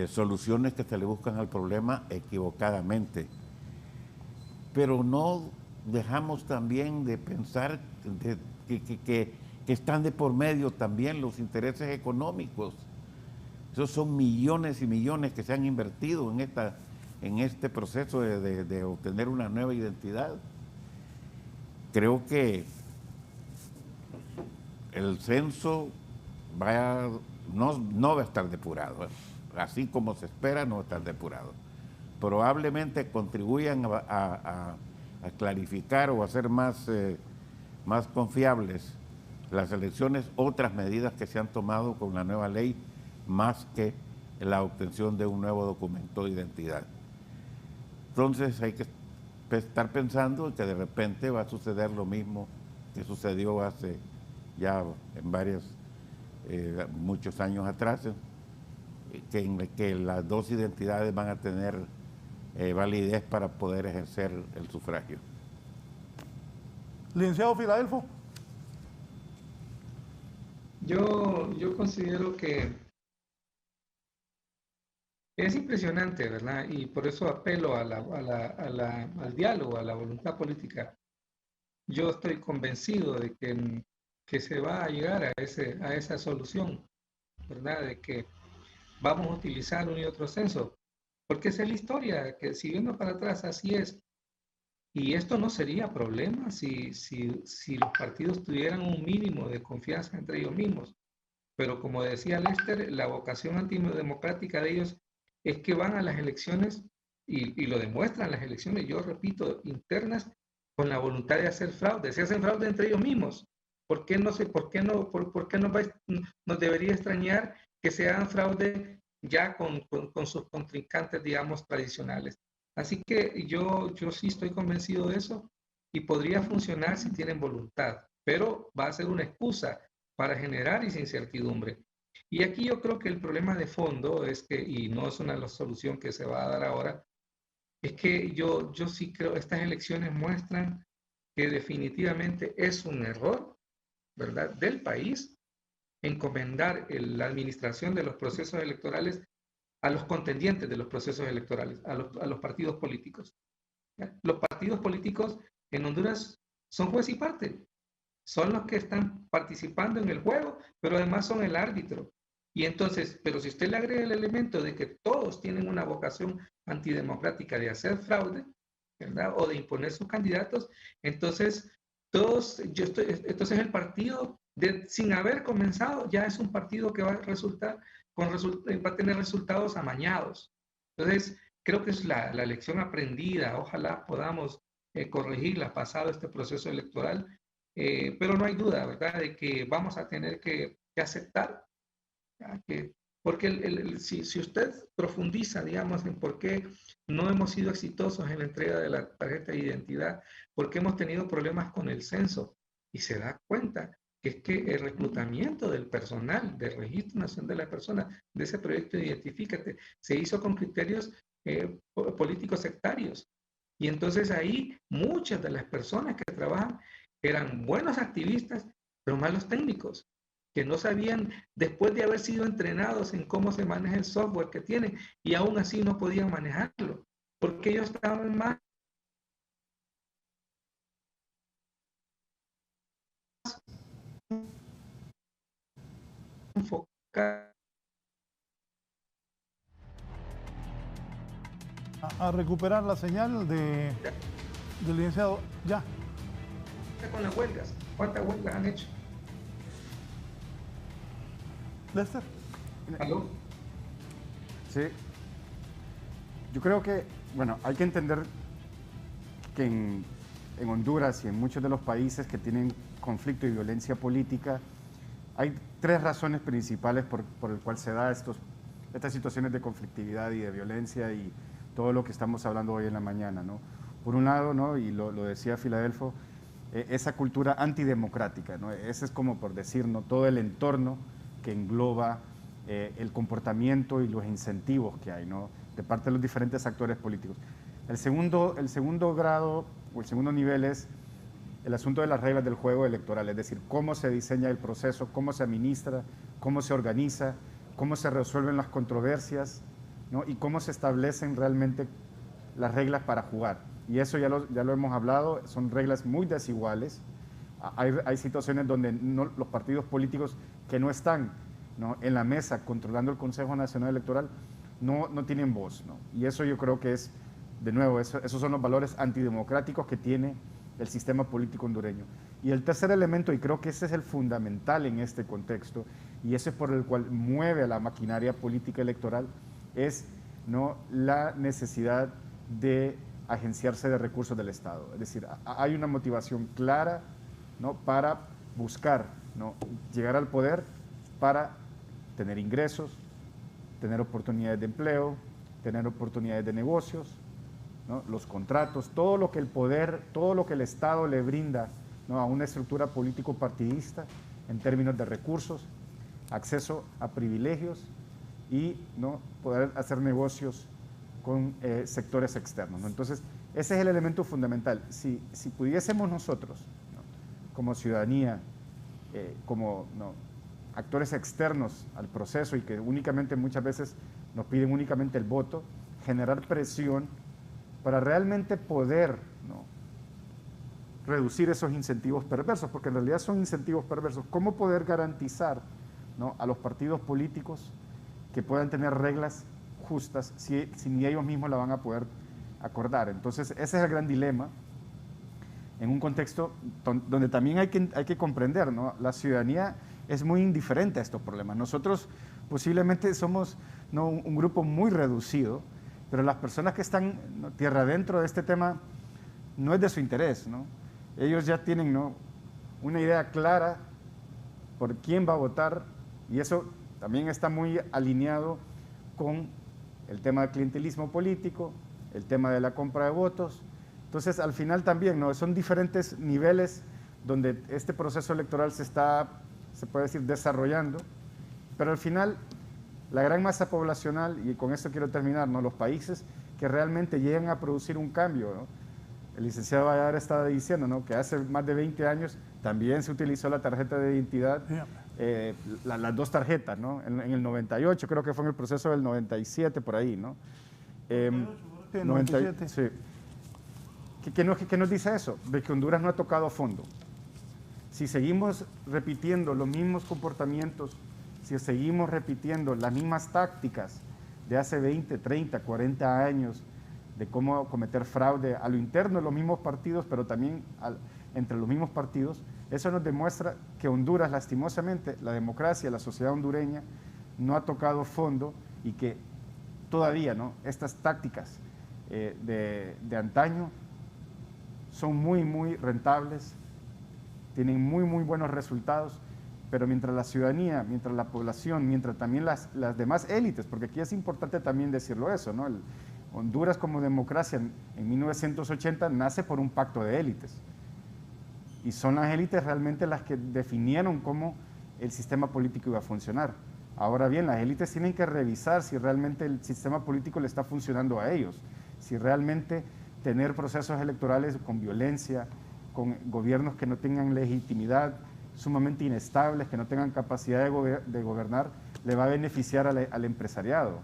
S4: soluciones que se le buscan al problema equivocadamente. Pero no dejamos también de pensar que están de por medio también los intereses económicos. Esos son millones y millones que se han invertido en este proceso de obtener una nueva identidad. Creo que el censo no va a estar depurado, así como se espera, no va a estar depurado. Probablemente contribuyan a clarificar o a hacer más confiables las elecciones otras medidas que se han tomado con la nueva ley, más que la obtención de un nuevo documento de identidad. Entonces hay que estar pensando que de repente va a suceder lo mismo que sucedió hace ya muchos años atrás, que las dos identidades van a tener validez para poder ejercer el sufragio.
S3: Licenciado Filadelfo.
S6: Yo considero que es impresionante, ¿verdad? Y por eso apelo al diálogo, a la voluntad política. Yo estoy convencido de que se va a llegar a esa solución, ¿verdad? De que vamos a utilizar un y otro censo, porque esa es la historia, que si viendo para atrás así es. Y esto no sería problema si los partidos tuvieran un mínimo de confianza entre ellos mismos. Pero como decía Lester, la vocación antidemocrática de ellos es que van a las elecciones y lo demuestran las elecciones, yo repito, internas, con la voluntad de hacer fraude. Se hacen fraude entre ellos mismos. ¿Por qué nos debería extrañar que se hagan fraude ya con sus contrincantes, digamos, tradicionales? Así que yo sí estoy convencido de eso y podría funcionar si tienen voluntad, pero va a ser una excusa para generar esa incertidumbre. Y aquí yo creo que el problema de fondo es que, y no es una solución que se va a dar ahora, es que yo sí creo que estas elecciones muestran que definitivamente es un error, ¿verdad?, del país encomendar la administración de los procesos electorales a los contendientes de los procesos electorales, a los partidos políticos. ¿Ya? Los partidos políticos en Honduras son juez y parte, son los que están participando en el juego, pero además son el árbitro. Y entonces, pero si usted le agrega el elemento de que todos tienen una vocación antidemocrática de hacer fraude, ¿verdad?, o de imponer sus candidatos, entonces entonces el partido, sin haber comenzado, ya es un partido que va a resultar va a tener resultados amañados. Entonces, creo que es la lección aprendida. Ojalá podamos corregirla pasado este proceso electoral, pero no hay duda, ¿verdad?, de que vamos a tener que aceptar, ¿ya?, porque si usted profundiza, digamos, en por qué no hemos sido exitosos en la entrega de la tarjeta de identidad, por qué hemos tenido problemas con el censo, y se da cuenta que es que el reclutamiento del personal del Registro Nacional de la Persona, de ese proyecto de Identifícate, se hizo con criterios políticos sectarios. Y entonces ahí muchas de las personas que trabajan eran buenos activistas, pero malos técnicos, que no sabían, después de haber sido entrenados en cómo se maneja el software que tienen, y aún así no podían manejarlo, porque ellos estaban más enfocados
S3: A recuperar la señal del licenciado. Ya.
S6: con las huelgas. ¿Cuántas huelgas han hecho?
S3: Lester.
S6: ¿Aló?
S5: Sí. Yo creo que, bueno, hay que entender que en Honduras y en muchos de los países que tienen conflicto y violencia política, hay tres razones principales por el cual se da estas situaciones de conflictividad y de violencia y todo lo que estamos hablando hoy en la mañana, ¿no? Por un lado, ¿no?, y lo decía Filadelfo, esa cultura antidemocrática, ¿no? Ese es como por decir, ¿no?, todo el entorno que engloba el comportamiento y los incentivos que hay, ¿no?, de parte de los diferentes actores políticos. El segundo grado o el segundo nivel es el asunto de las reglas del juego electoral, es decir, cómo se diseña el proceso, cómo se administra, cómo se organiza, cómo se resuelven las controversias, ¿no?, y cómo se establecen realmente las reglas para jugar. Y eso ya lo hemos hablado, son reglas muy desiguales. Hay situaciones donde los partidos políticos que no están, ¿no?, en la mesa controlando el Consejo Nacional Electoral no tienen voz, ¿no? Y eso yo creo que es, de nuevo, esos son los valores antidemocráticos que tiene el sistema político hondureño. Y el tercer elemento, y creo que ese es el fundamental en este contexto, y ese es por el cual mueve a la maquinaria política electoral, es, ¿no?, la necesidad de agenciarse de recursos del Estado. Es decir, hay una motivación clara, ¿no?, para buscar, ¿no?, llegar al poder para tener ingresos, tener oportunidades de empleo, tener oportunidades de negocios, ¿no?, los contratos, todo lo que el poder, todo lo que el Estado le brinda, ¿no?, a una estructura político-partidista en términos de recursos, acceso a privilegios y, ¿no?, poder hacer negocios con sectores externos, ¿no? Entonces, ese es el elemento fundamental. Si pudiésemos nosotros, ¿no?, como ciudadanía, como, ¿no?, actores externos al proceso y que únicamente muchas veces nos piden únicamente el voto, generar presión para realmente poder, ¿no?, reducir esos incentivos perversos, porque en realidad son incentivos perversos. ¿Cómo poder garantizar, ¿no?, a los partidos políticos que puedan tener reglas justas si ni ellos mismos la van a poder acordar? Entonces, ese es el gran dilema en un contexto donde también hay que comprender, ¿no?, la ciudadanía es muy indiferente a estos problemas. Nosotros posiblemente somos, ¿no?, un grupo muy reducido, pero las personas que están, ¿no?, tierra adentro de este tema no es de su interés, ¿no? Ellos ya tienen, ¿no?, una idea clara por quién va a votar, y eso también está muy alineado con el tema del clientelismo político, el tema de la compra de votos. Entonces, al final también, ¿no?, son diferentes niveles donde este proceso electoral se puede decir, desarrollando, pero al final la gran masa poblacional, y con esto quiero terminar, ¿no?, los países que realmente llegan a producir un cambio, ¿no?, el licenciado Valladares estaba diciendo, ¿no?, que hace más de 20 años también se utilizó la tarjeta de identidad, las dos tarjetas, ¿no? En el 98, creo que fue en el proceso del 97, por ahí, ¿no?
S3: 97.
S5: Sí. ¿Qué nos dice eso? De que Honduras no ha tocado fondo. Si seguimos repitiendo los mismos comportamientos, si seguimos repitiendo las mismas tácticas de hace 20, 30, 40 años, de cómo cometer fraude a lo interno de los mismos partidos, pero también entre los mismos partidos, eso nos demuestra que Honduras, lastimosamente, la democracia, la sociedad hondureña, no ha tocado fondo y que todavía, ¿no?, estas tácticas de antaño son muy, muy rentables, tienen muy, muy buenos resultados, pero mientras la ciudadanía, mientras la población, mientras también las demás élites, porque aquí es importante también decirlo eso, ¿no? Honduras como democracia en 1980 nace por un pacto de élites. Y son las élites realmente las que definieron cómo el sistema político iba a funcionar. Ahora bien, las élites tienen que revisar si realmente el sistema político le está funcionando a ellos, si realmente tener procesos electorales con violencia, con gobiernos que no tengan legitimidad, sumamente inestables, que no tengan capacidad de gobernar, le va a beneficiar al empresariado.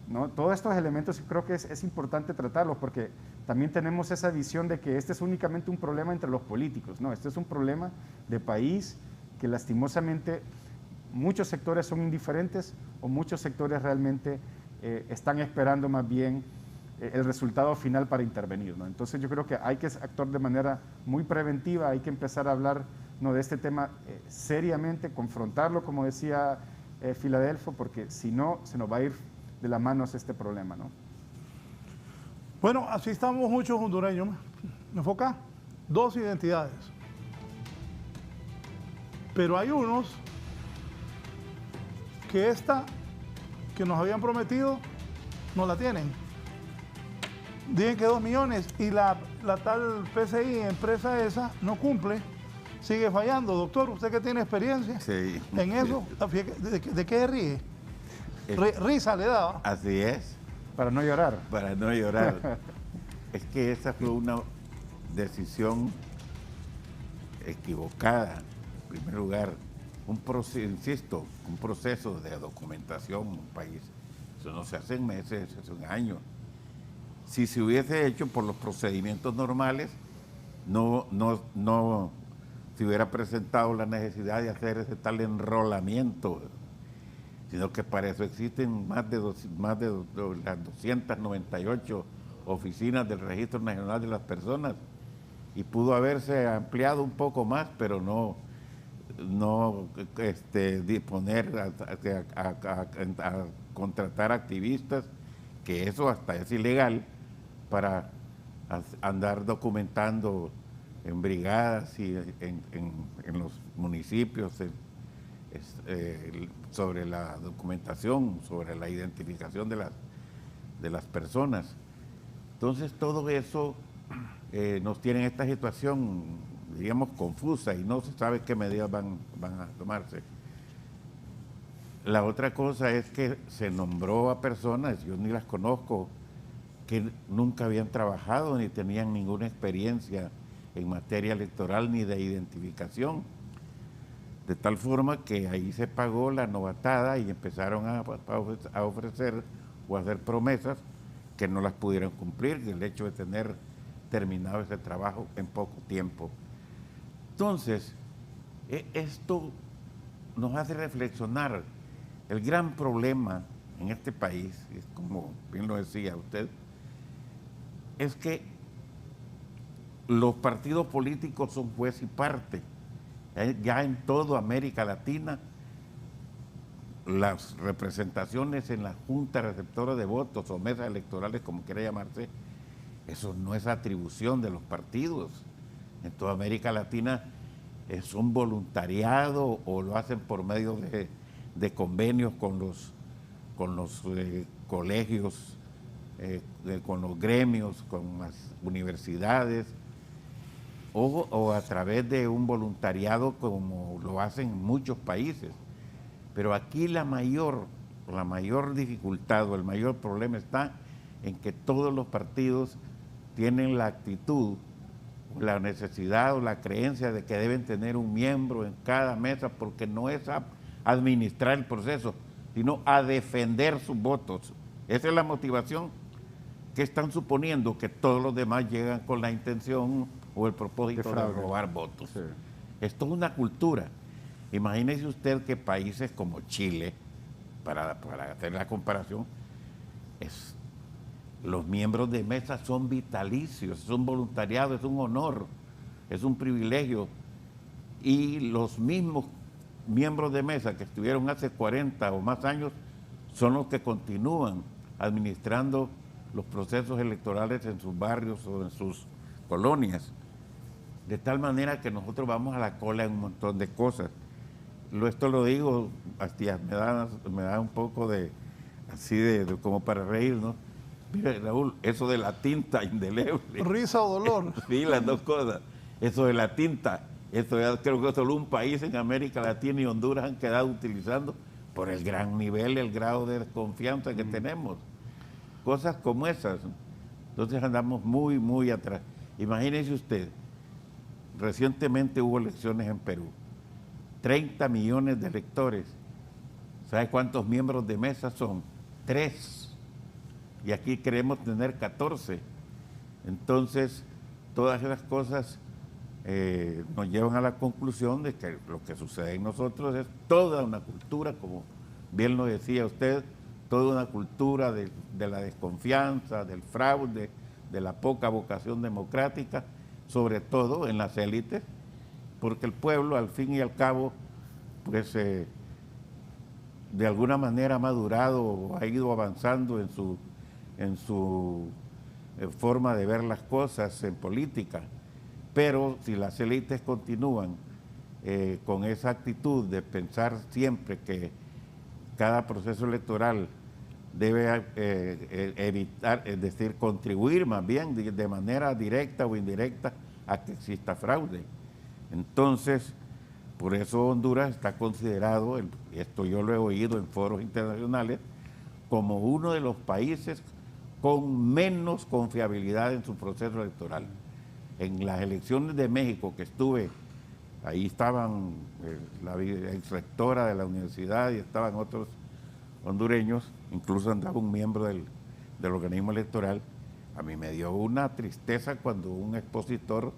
S5: ¿No? Todos estos elementos creo que es importante tratarlos, porque también tenemos esa visión de que este es únicamente un problema entre los políticos. No, este es un problema de país que lastimosamente muchos sectores son indiferentes o muchos sectores realmente están esperando más bien el resultado final para intervenir, ¿no? Entonces yo creo que hay que actuar de manera muy preventiva, hay que empezar a hablar, ¿no?, de este tema seriamente, confrontarlo, como decía Filadelfo, porque si no, se nos va a ir de las manos este problema, ¿no?
S3: Bueno, así estamos muchos hondureños. ¿Me enfoca? Dos identidades. Pero hay unos que esta que nos habían prometido no la tienen. Dicen que 2 millones y la tal PCI, empresa esa, no cumple, sigue fallando. Doctor, usted que tiene experiencia en eso, ¿de qué ríe? Risa le daba.
S4: Así es.
S5: Para no llorar.
S4: Para no llorar. Es que esa fue una decisión equivocada. En primer lugar, un proceso de documentación en un país. Eso no se hace en meses, se hace en años. Si se hubiese hecho por los procedimientos normales, no se hubiera presentado la necesidad de hacer ese tal enrolamiento, sino que para eso existen más de las 298 oficinas del Registro Nacional de las Personas, y pudo haberse ampliado un poco más, pero no disponer a contratar activistas, que eso hasta es ilegal, para andar documentando en brigadas y en los municipios sobre la documentación, sobre la identificación de las personas. Entonces todo eso nos tiene en esta situación, diríamos, confusa, y no se sabe qué medidas van a tomarse. La otra cosa es que se nombró a personas, yo ni las conozco, que nunca habían trabajado ni tenían ninguna experiencia en materia electoral ni de identificación, de tal forma que ahí se pagó la novatada y empezaron a ofrecer o a hacer promesas que no las pudieron cumplir, el hecho de tener terminado ese trabajo en poco tiempo. Entonces, esto nos hace reflexionar. El gran problema en este país, es como bien lo decía usted, es que los partidos políticos son juez y parte. Ya en toda América Latina, las representaciones en la Junta Receptora de Votos o mesas electorales, como quiera llamarse, eso no es atribución de los partidos. En toda América Latina es un voluntariado o lo hacen por medio de convenios con los colegios, con los gremios, con las universidades, o a través de un voluntariado como lo hacen en muchos países. Pero aquí la mayor dificultad o el mayor problema está en que todos los partidos tienen la actitud, la necesidad o la creencia de que deben tener un miembro en cada mesa, porque no es a administrar el proceso, sino a defender sus votos. Esa es la motivación que están suponiendo, que todos los demás llegan con la intención o el propósito de robar votos. Sí. Esto es una cultura. Imagínese usted que países como Chile, para hacer la comparación, los miembros de mesa son vitalicios, es un voluntariado, es un honor, es un privilegio. Y los mismos miembros de mesa que estuvieron hace 40 o más años son los que continúan administrando los procesos electorales en sus barrios o en sus colonias. De tal manera que nosotros vamos a la cola en un montón de cosas. Esto lo digo, hasta me da un poco de, así de como para reírnos. Mira, Raúl, eso de la tinta indeleble.
S3: ¿Risa o dolor?
S4: Sí, las dos cosas. Eso de la tinta, eso ya creo que solo un país en América Latina y Honduras han quedado utilizando por el gran nivel, el grado de desconfianza que tenemos. Cosas como esas. Entonces andamos muy, muy atrás. Imagínense usted, recientemente hubo elecciones en Perú. 30 millones de electores. ¿Sabe cuántos miembros de mesa son? 3. Y aquí queremos tener 14. Entonces, todas esas cosas nos llevan a la conclusión de que lo que sucede en nosotros es toda una cultura, como bien lo decía usted, toda una cultura de la desconfianza, del fraude, de la poca vocación democrática, sobre todo en las élites, porque el pueblo, al fin y al cabo, pues de alguna manera ha madurado, ha ido avanzando en su forma de ver las cosas en política. Pero si las élites continúan con esa actitud de pensar siempre que cada proceso electoral debe evitar, es decir, contribuir más bien de manera directa o indirecta a que exista fraude. Entonces, por eso Honduras está considerado, esto yo lo he oído en foros internacionales, como uno de los países con menos confiabilidad en su proceso electoral. En las elecciones de México que estuve, ahí estaban la exrectora de la universidad y estaban otros hondureños, incluso andaba un miembro del organismo electoral. A mí me dio una tristeza cuando un expositor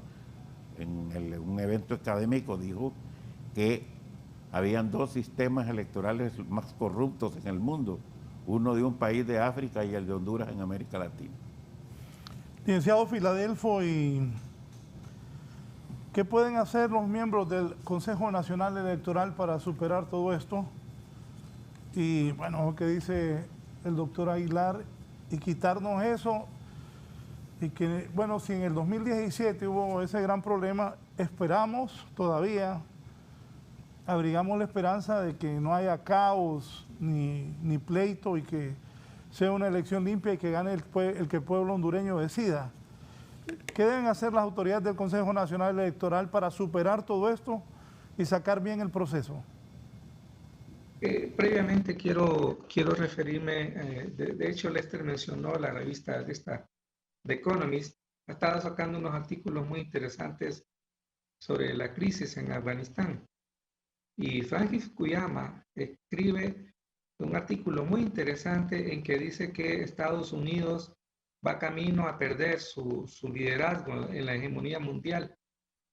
S4: en un evento académico dijo que habían 2 sistemas electorales más corruptos en el mundo, uno de un país de África y el de Honduras en América Latina.
S3: Licenciado Filadelfo, ¿y qué pueden hacer los miembros del Consejo Nacional Electoral para superar todo esto? Y bueno, lo que dice el doctor Aguilar, y quitarnos eso, y que, bueno, si en el 2017 hubo ese gran problema, esperamos todavía, abrigamos la esperanza de que no haya caos ni pleito y que sea una elección limpia y que gane el que el pueblo hondureño decida. ¿Qué deben hacer las autoridades del Consejo Nacional Electoral para superar todo esto y sacar bien el proceso?
S6: Previamente quiero referirme, de hecho Lester mencionó la revista The Economist, ha estado sacando unos artículos muy interesantes sobre la crisis en Afganistán. Y Francis Fukuyama escribe un artículo muy interesante en que dice que Estados Unidos va camino a perder su liderazgo en la hegemonía mundial.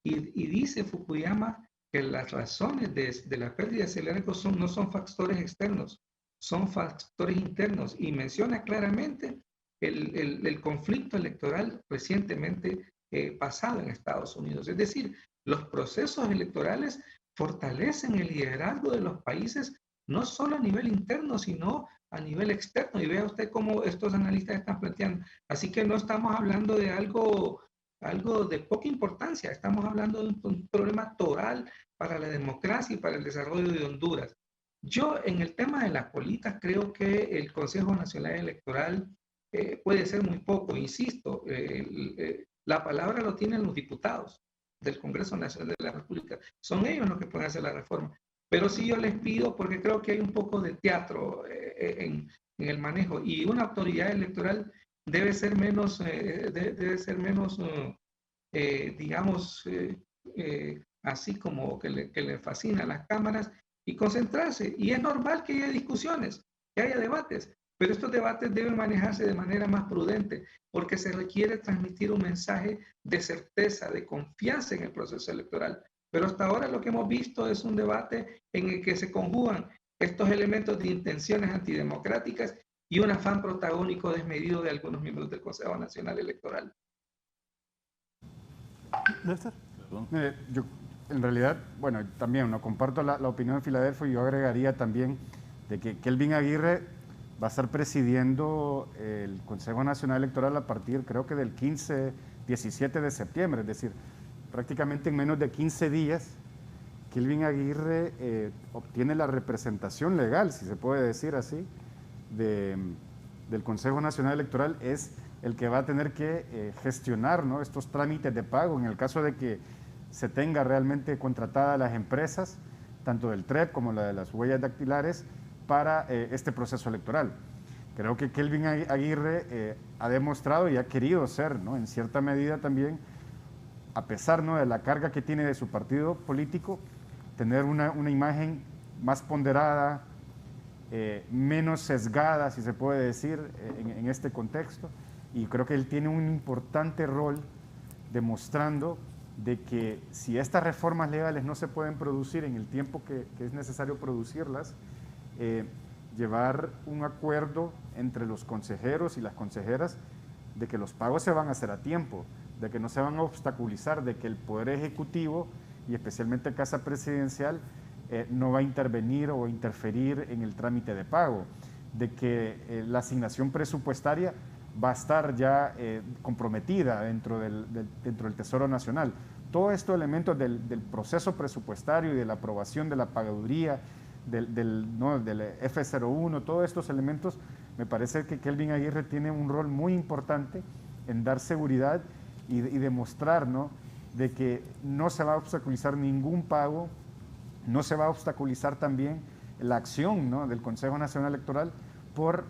S6: Y dice Fukuyama que las razones de la pérdida de ese liderazgo no son factores externos, son factores internos. Y menciona claramente el conflicto electoral recientemente pasado en Estados Unidos. Es decir, los procesos electorales fortalecen el liderazgo de los países, no solo a nivel interno, sino a nivel externo. Y vea usted cómo estos analistas están planteando. Así que no estamos hablando de algo de poca importancia, estamos hablando de un problema total para la democracia y para el desarrollo de Honduras. Yo en el tema de las políticas creo que el Consejo Nacional Electoral puede ser muy poco, insisto, la palabra lo tienen los diputados del Congreso Nacional de la República, son ellos los que pueden hacer la reforma, pero sí yo les pido, porque creo que hay un poco de teatro en el manejo, y una autoridad electoral debe ser menos, digamos, así como que le fascinan las cámaras y concentrarse. Y es normal que haya discusiones, que haya debates, pero estos debates deben manejarse de manera más prudente, porque se requiere transmitir un mensaje de certeza, de confianza en el proceso electoral. Pero hasta ahora lo que hemos visto es un debate en el que se conjugan estos elementos de intenciones antidemocráticas y un afán protagónico desmedido de algunos miembros del Consejo Nacional Electoral.
S3: Lester.
S5: Yo, en realidad, bueno, también no comparto la opinión de Filadelfo y yo agregaría también de que Kelvin Aguirre va a estar presidiendo el Consejo Nacional Electoral a partir, creo que del 17 de septiembre, es decir, prácticamente en menos de 15 días, Kelvin Aguirre obtiene la representación legal, si se puede decir así, del Consejo Nacional Electoral. Es el que va a tener que gestionar, ¿no?, estos trámites de pago en el caso de que se tenga realmente contratadas las empresas, tanto del TREP como la de las huellas dactilares, para este proceso electoral. Creo que Kelvin Aguirre ha demostrado y ha querido ser, ¿no?, en cierta medida también, a pesar, ¿no?, de la carga que tiene de su partido político, tener una imagen más ponderada, menos sesgada, si se puede decir, en este contexto. Y creo que él tiene un importante rol demostrando de que si estas reformas legales no se pueden producir en el tiempo que es necesario producirlas, llevar un acuerdo entre los consejeros y las consejeras de que los pagos se van a hacer a tiempo, de que no se van a obstaculizar, de que el Poder Ejecutivo y especialmente Casa Presidencial no va a intervenir o interferir en el trámite de pago, de que la asignación presupuestaria va a estar ya comprometida dentro del Tesoro Nacional. Todos estos elementos del proceso presupuestario y de la aprobación de la pagaduría, del F01, todos estos elementos, me parece que Kelvin Aguirre tiene un rol muy importante en dar seguridad y demostrar, ¿no?, de que no se va a obstaculizar ningún pago, no se va a obstaculizar también la acción, ¿no?, del Consejo Nacional Electoral por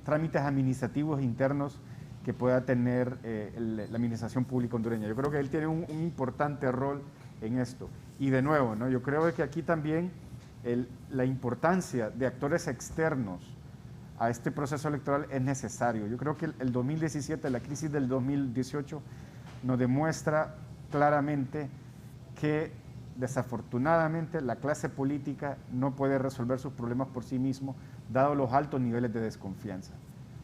S5: trámites administrativos internos que pueda tener la administración pública hondureña. Yo creo que él tiene un importante rol en esto. Y de nuevo, ¿no?, yo creo que aquí también la importancia de actores externos a este proceso electoral es necesario. Yo creo que el 2017, la crisis del 2018, nos demuestra claramente que desafortunadamente la clase política no puede resolver sus problemas por sí mismo, dado los altos niveles de desconfianza.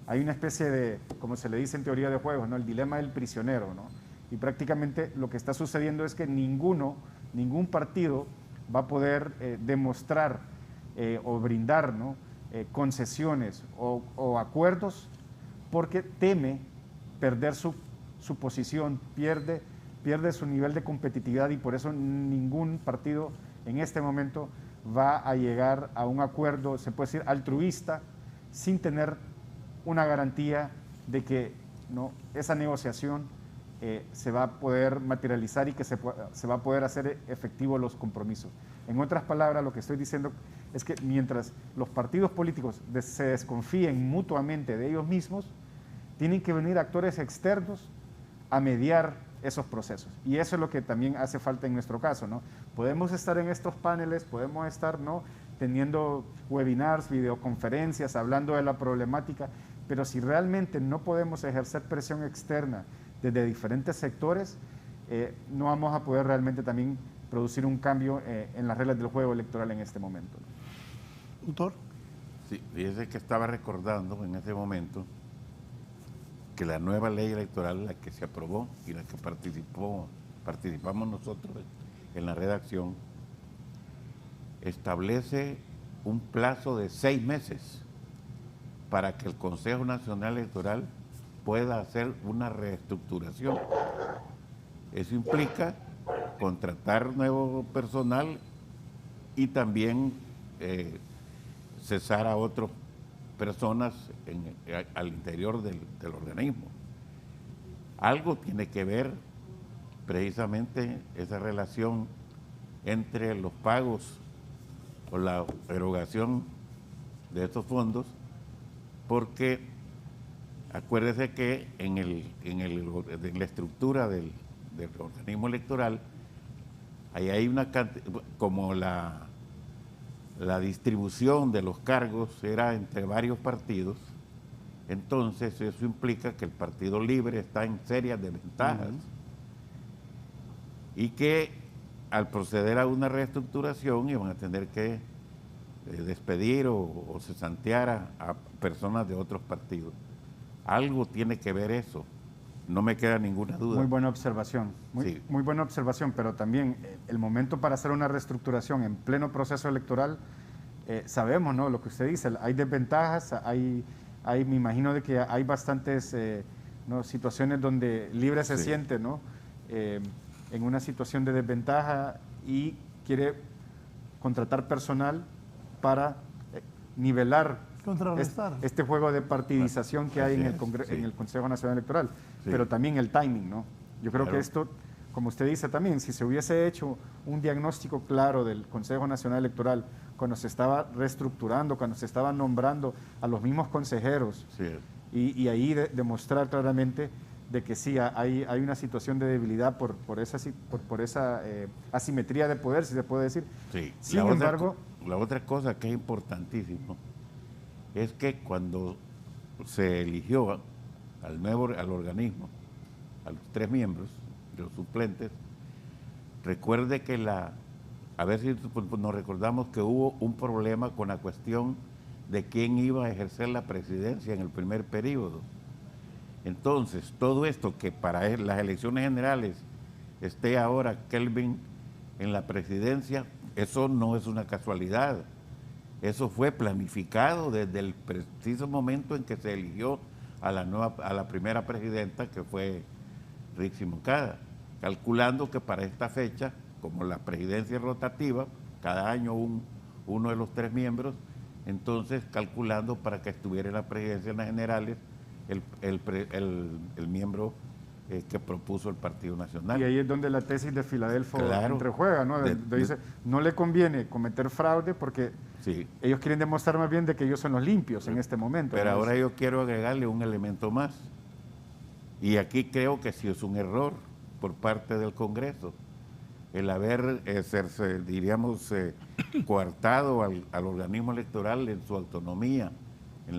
S5: Hay una especie de, como se le dice en teoría de juegos, ¿no?, el dilema del prisionero, ¿no? Y prácticamente lo que está sucediendo es que ningún partido va a poder demostrar o brindar, ¿no?, concesiones o acuerdos porque teme perder su posición, pierde su nivel de competitividad, y por eso ningún partido en este momento va a llegar a un acuerdo, se puede decir, altruista, sin tener una garantía de que, ¿no?, esa negociación se va a poder materializar y que se va a poder hacer efectivos los compromisos. En otras palabras, lo que estoy diciendo es que mientras los partidos políticos se desconfíen mutuamente de ellos mismos, tienen que venir actores externos a mediar esos procesos. Y eso es lo que también hace falta en nuestro caso, ¿no? Podemos estar en estos paneles, podemos estar, ¿no?, teniendo webinars, videoconferencias, hablando de la problemática, pero si realmente no podemos ejercer presión externa desde diferentes sectores, no vamos a poder realmente también producir un cambio en las reglas del juego electoral en este momento.
S3: Doctor.
S4: Sí, fíjese que estaba recordando en ese momento que la nueva ley electoral, la que se aprobó y la que participamos nosotros en la redacción, establece un plazo de 6 meses para que el Consejo Nacional Electoral pueda hacer una reestructuración. Eso implica contratar nuevo personal y también cesar a otras personas al interior del organismo. Algo tiene que ver precisamente esa relación entre los pagos o la erogación de estos fondos, porque Acuérdese que en la estructura del organismo electoral, ahí hay una cantidad, como la distribución de los cargos era entre varios partidos, entonces eso implica que el Partido Libre está en serias desventajas y que al proceder a una reestructuración iban a tener que despedir o cesantear a personas de otros partidos. Algo tiene que ver eso, no me queda ninguna duda.
S5: Muy buena observación, muy buena observación, pero también el momento para hacer una reestructuración en pleno proceso electoral, sabemos, ¿no?, lo que usted dice, hay desventajas, me imagino de que hay bastantes ¿no?, situaciones donde Libre se siente, ¿no?, en una situación de desventaja y quiere contratar personal para nivelar este juego de partidización que hay en el Consejo Nacional Electoral, pero también el timing, ¿no? Yo creo que esto, como usted dice también, si se hubiese hecho un diagnóstico claro del Consejo Nacional Electoral cuando se estaba reestructurando, cuando se estaba nombrando a los mismos consejeros, y ahí demostrar claramente de que sí, hay una situación de debilidad por esa asimetría de poder, si se puede decir.
S4: Sí.
S5: Sin embargo,
S4: la otra cosa que es importantísimo es que cuando se eligió al organismo, a los 3 miembros, de los suplentes, recuerde que a ver si nos recordamos que hubo un problema con la cuestión de quién iba a ejercer la presidencia en el primer periodo. Entonces, todo esto que para las elecciones generales esté ahora Kelvin en la presidencia, eso no es una casualidad. Eso fue planificado desde el preciso momento en que se eligió a la primera presidenta, que fue Rixi Moncada, calculando que para esta fecha, como la presidencia es rotativa, cada año uno de los 3 miembros, entonces calculando para que estuviera en la presidencia en las generales el miembro que propuso el Partido Nacional.
S5: Y ahí es donde la tesis de Filadelfo entrejuega, ¿no? Dice, no le conviene cometer fraude porque ellos quieren demostrar más bien de que ellos son los limpios en este momento.
S4: Pero ahora yo quiero agregarle un elemento más. Y aquí creo que sí es un error por parte del Congreso el haber, diríamos, coartado al organismo electoral en su autonomía, en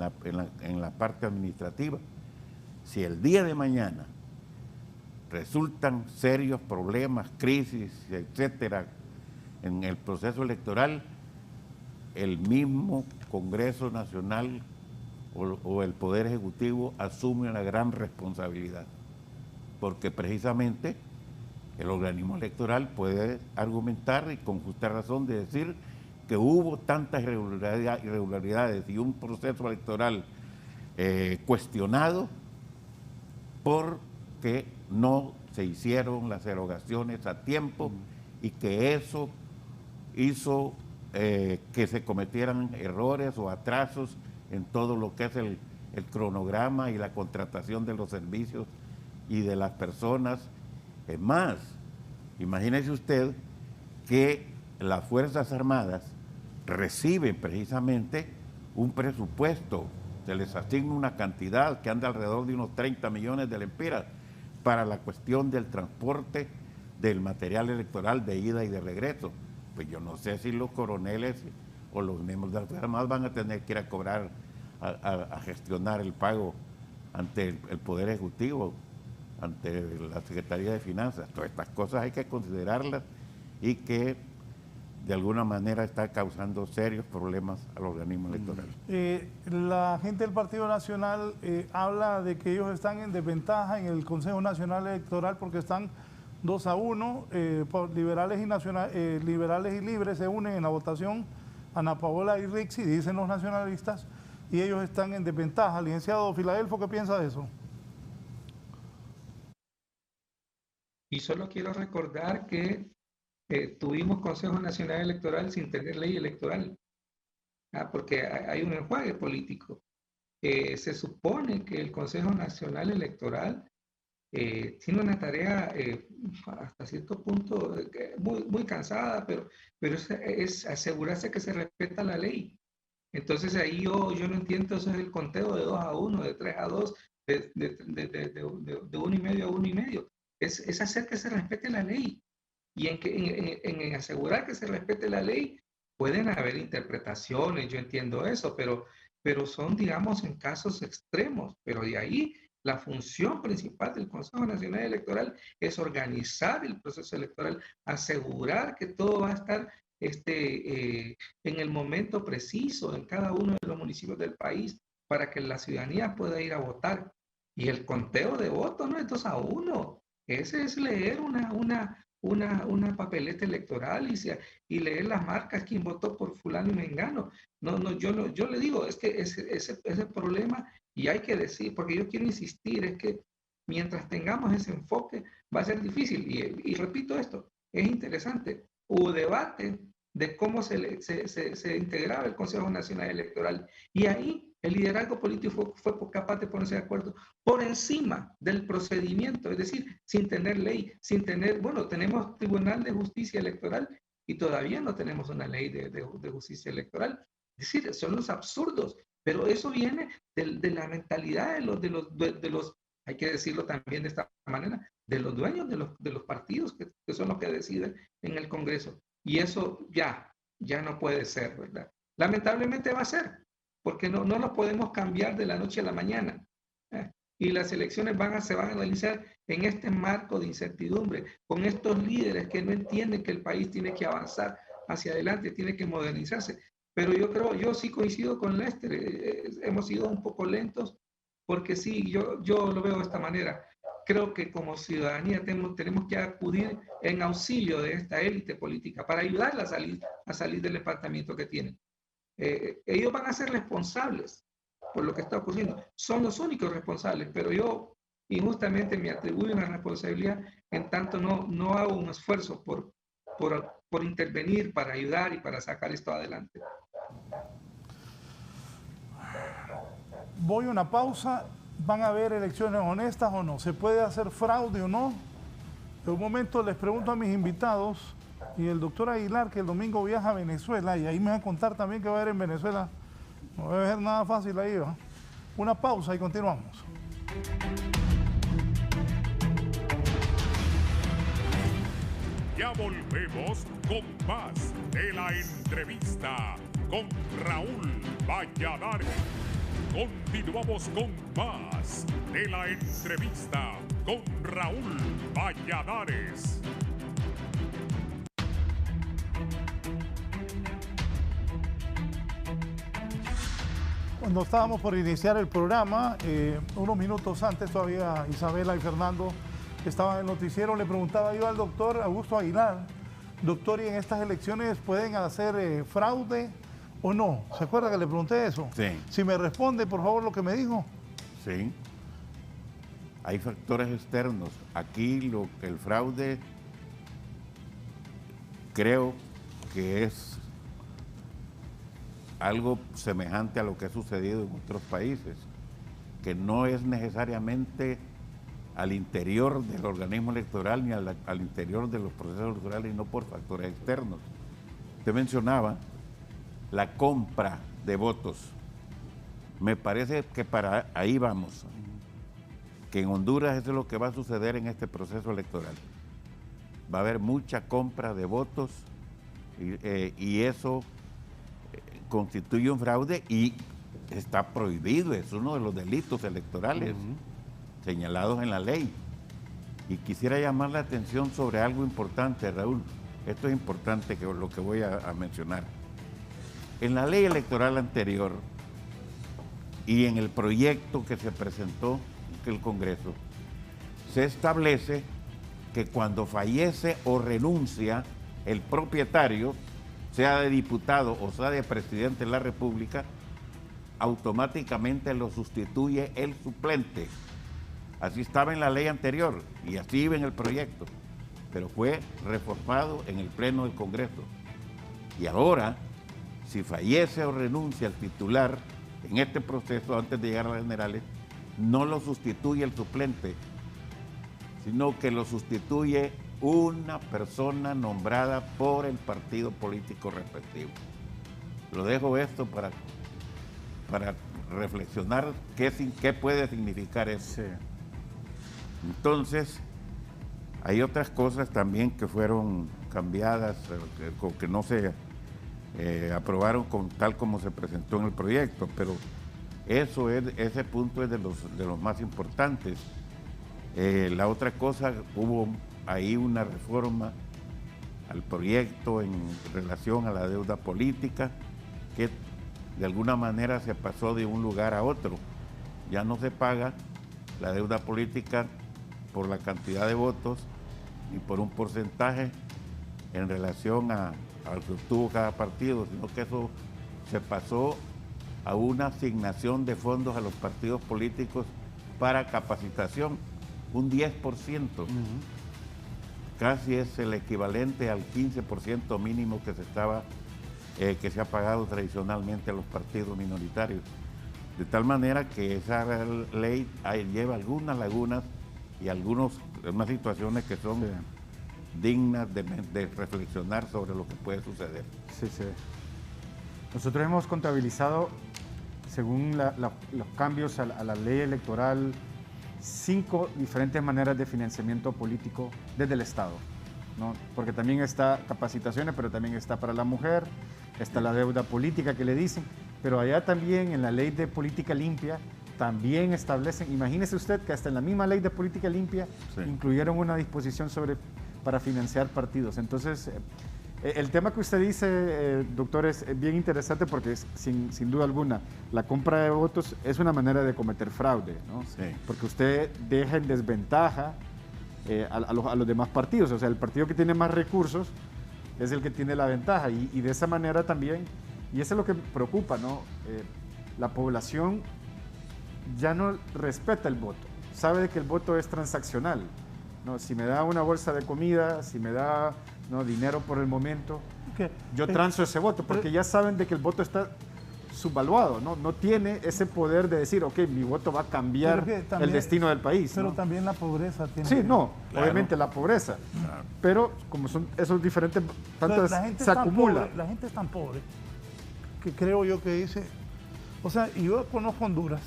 S4: la parte administrativa. Si el día de mañana resultan serios problemas, crisis, etcétera, en el proceso electoral, el mismo Congreso Nacional o el Poder Ejecutivo asume una gran responsabilidad, porque precisamente el organismo electoral puede argumentar y con justa razón de decir que hubo tantas irregularidades y un proceso electoral cuestionado porque no se hicieron las erogaciones a tiempo y que eso hizo que se cometieran errores o atrasos en todo lo que es el cronograma y la contratación de los servicios y de las personas. Es más, imagínese usted que las Fuerzas Armadas reciben precisamente un presupuesto, se les asigna una cantidad que anda alrededor de unos 30 millones de lempiras para la cuestión del transporte del material electoral de ida y de regreso. Pues yo no sé si los coroneles o los miembros de las Fuerzas Armadas van a tener que ir a cobrar, a gestionar el pago ante el Poder Ejecutivo, ante la Secretaría de Finanzas. Todas estas cosas hay que considerarlas y que de alguna manera está causando serios problemas al organismo electoral.
S3: La gente del Partido Nacional habla de que ellos están en desventaja en el Consejo Nacional Electoral porque están 2-1, por liberales y libres se unen en la votación, Ana Paola y Rixi, dicen los nacionalistas, y ellos están en desventaja. Licenciado Filadelfo, ¿qué piensa de eso?
S6: Y solo quiero recordar que tuvimos Consejo Nacional Electoral sin tener ley electoral, porque hay un enjuague político. Se supone que el Consejo Nacional Electoral tiene una tarea hasta cierto punto muy cansada, pero es asegurarse que se respeta la ley. Entonces ahí yo no entiendo, eso es el conteo de 2-1, de 3-2, de 1,5 a 1,5. Es hacer que se respete la ley. Y en asegurar que se respete la ley, pueden haber interpretaciones, yo entiendo eso, pero son, digamos, en casos extremos. Pero de ahí, la función principal del Consejo Nacional Electoral es organizar el proceso electoral, asegurar que todo va a estar en el momento preciso en cada uno de los municipios del país para que la ciudadanía pueda ir a votar. Y el conteo de votos no es 2-1. Ese es leer una papeleta electoral y leer las marcas, quién votó por fulano y mengano. Yo le digo, es que ese problema, y hay que decir, porque yo quiero insistir, es que mientras tengamos ese enfoque va a ser difícil. Y repito esto, es interesante. Hubo debate de cómo se integraba el Consejo Nacional Electoral, y ahí el liderazgo político fue capaz de ponerse de acuerdo por encima del procedimiento, es decir, sin tener ley, bueno, tenemos Tribunal de Justicia Electoral y todavía no tenemos una ley de justicia electoral. Es decir, son los absurdos, pero eso viene de la mentalidad de los, hay que decirlo también de esta manera, de los dueños de los partidos que son los que deciden en el Congreso. Y eso ya no puede ser, ¿verdad? Lamentablemente va a ser, porque no lo podemos cambiar de la noche a la mañana. Y las elecciones se van a realizar en este marco de incertidumbre, con estos líderes que no entienden que el país tiene que avanzar hacia adelante, tiene que modernizarse. Pero yo sí coincido con Lester, hemos sido un poco lentos, porque sí, yo lo veo de esta manera. Creo que como ciudadanía tenemos que acudir en auxilio de esta élite política para ayudarla a salir del estancamiento que tienen. Ellos van a ser responsables por lo que está ocurriendo. Son los únicos responsables, pero yo injustamente me atribuyo una responsabilidad en tanto no hago un esfuerzo por intervenir, para ayudar y para sacar esto adelante.
S3: Voy a una pausa. ¿Van a haber elecciones honestas o no? ¿Se puede hacer fraude o no? En un momento les pregunto a mis invitados y el doctor Aguilar, que el domingo viaja a Venezuela, y ahí me va a contar también que va a haber en Venezuela. No va a ser nada fácil ahí, ¿va? Una pausa y continuamos.
S1: Ya volvemos con más de la entrevista con Raúl Valladares. Continuamos con más de la entrevista con Raúl Valladares.
S3: Cuando estábamos por iniciar el programa, unos minutos antes todavía Isabela y Fernando estaban en el noticiero, le preguntaba yo al doctor Augusto Aguilar, doctor, ¿y en estas elecciones pueden hacer fraude o no? ¿Se acuerda que le pregunté eso?
S4: Sí.
S3: Si me responde, por favor, lo que me dijo.
S4: Sí. Hay factores externos. Aquí el fraude creo que es algo semejante a lo que ha sucedido en otros países, que no es necesariamente al interior del organismo electoral ni al interior de los procesos electorales, y no por factores externos. Usted mencionaba la compra de votos. Me parece que para ahí vamos, que en Honduras eso es lo que va a suceder en este proceso electoral. Va a haber mucha compra de votos y eso constituye un fraude y está prohibido, es uno de los delitos electorales señalados en la ley. Y quisiera llamar la atención sobre algo importante, Raúl. Esto es importante, lo que voy a mencionar. En la ley electoral anterior y en el proyecto que se presentó en el Congreso, se establece que cuando fallece o renuncia el propietario, sea de diputado o sea de presidente de la República, automáticamente lo sustituye el suplente. Así estaba en la ley anterior y así iba en el proyecto, pero fue reformado en el Pleno del Congreso. Y ahora, si fallece o renuncia el titular en este proceso antes de llegar a las generales, no lo sustituye el suplente, sino que lo sustituye una persona nombrada por el partido político respectivo. Lo dejo esto para reflexionar qué puede significar eso.
S5: Sí.
S4: Entonces, hay otras cosas también que fueron cambiadas, que no se aprobaron tal como se presentó en el proyecto, pero ese punto es de los más importantes. La otra cosa, hubo ahí una reforma al proyecto en relación a la deuda política, que de alguna manera se pasó de un lugar a otro. Ya no se paga la deuda política por la cantidad de votos y por un porcentaje en relación a lo que obtuvo cada partido, sino que eso se pasó a una asignación de fondos a los partidos políticos para capacitación, un 10%. Casi es el equivalente al 15% mínimo que se ha pagado tradicionalmente a los partidos minoritarios. De tal manera que esa ley lleva algunas lagunas y unas situaciones que son dignas de reflexionar sobre lo que puede suceder.
S5: Sí, sí. Nosotros hemos contabilizado, según los cambios a la ley electoral, 5 diferentes maneras de financiamiento político desde el Estado, ¿no? Porque también está capacitaciones, pero también está para la mujer, está la deuda política que le dicen, pero allá también en la ley de política limpia también establecen, imagínese usted que hasta en la misma ley de política limpia incluyeron una disposición para financiar partidos. Entonces, el tema que usted dice, doctor, es bien interesante porque sin duda alguna la compra de votos es una manera de cometer fraude, ¿no?
S4: Sí.
S5: Porque usted deja en desventaja a los demás partidos, o sea, el partido que tiene más recursos es el que tiene la ventaja y de esa manera también, y eso es lo que preocupa, ¿no? La población ya no respeta el voto, sabe que el voto es transaccional, ¿no? Si me da una bolsa de comida, si me da dinero por el momento, yo transo ese voto, porque ya saben de que el voto está subvaluado, no tiene ese poder de decir, ok, mi voto va a cambiar el destino del país.
S3: Pero
S5: ¿no?
S3: también la pobreza tiene...
S5: Sí,
S4: Claro.
S5: obviamente la pobreza, pero como son esos diferentes, tantas,
S3: la gente
S5: se acumula.
S3: La gente es tan pobre que creo yo que dice, o sea, y yo conozco Honduras,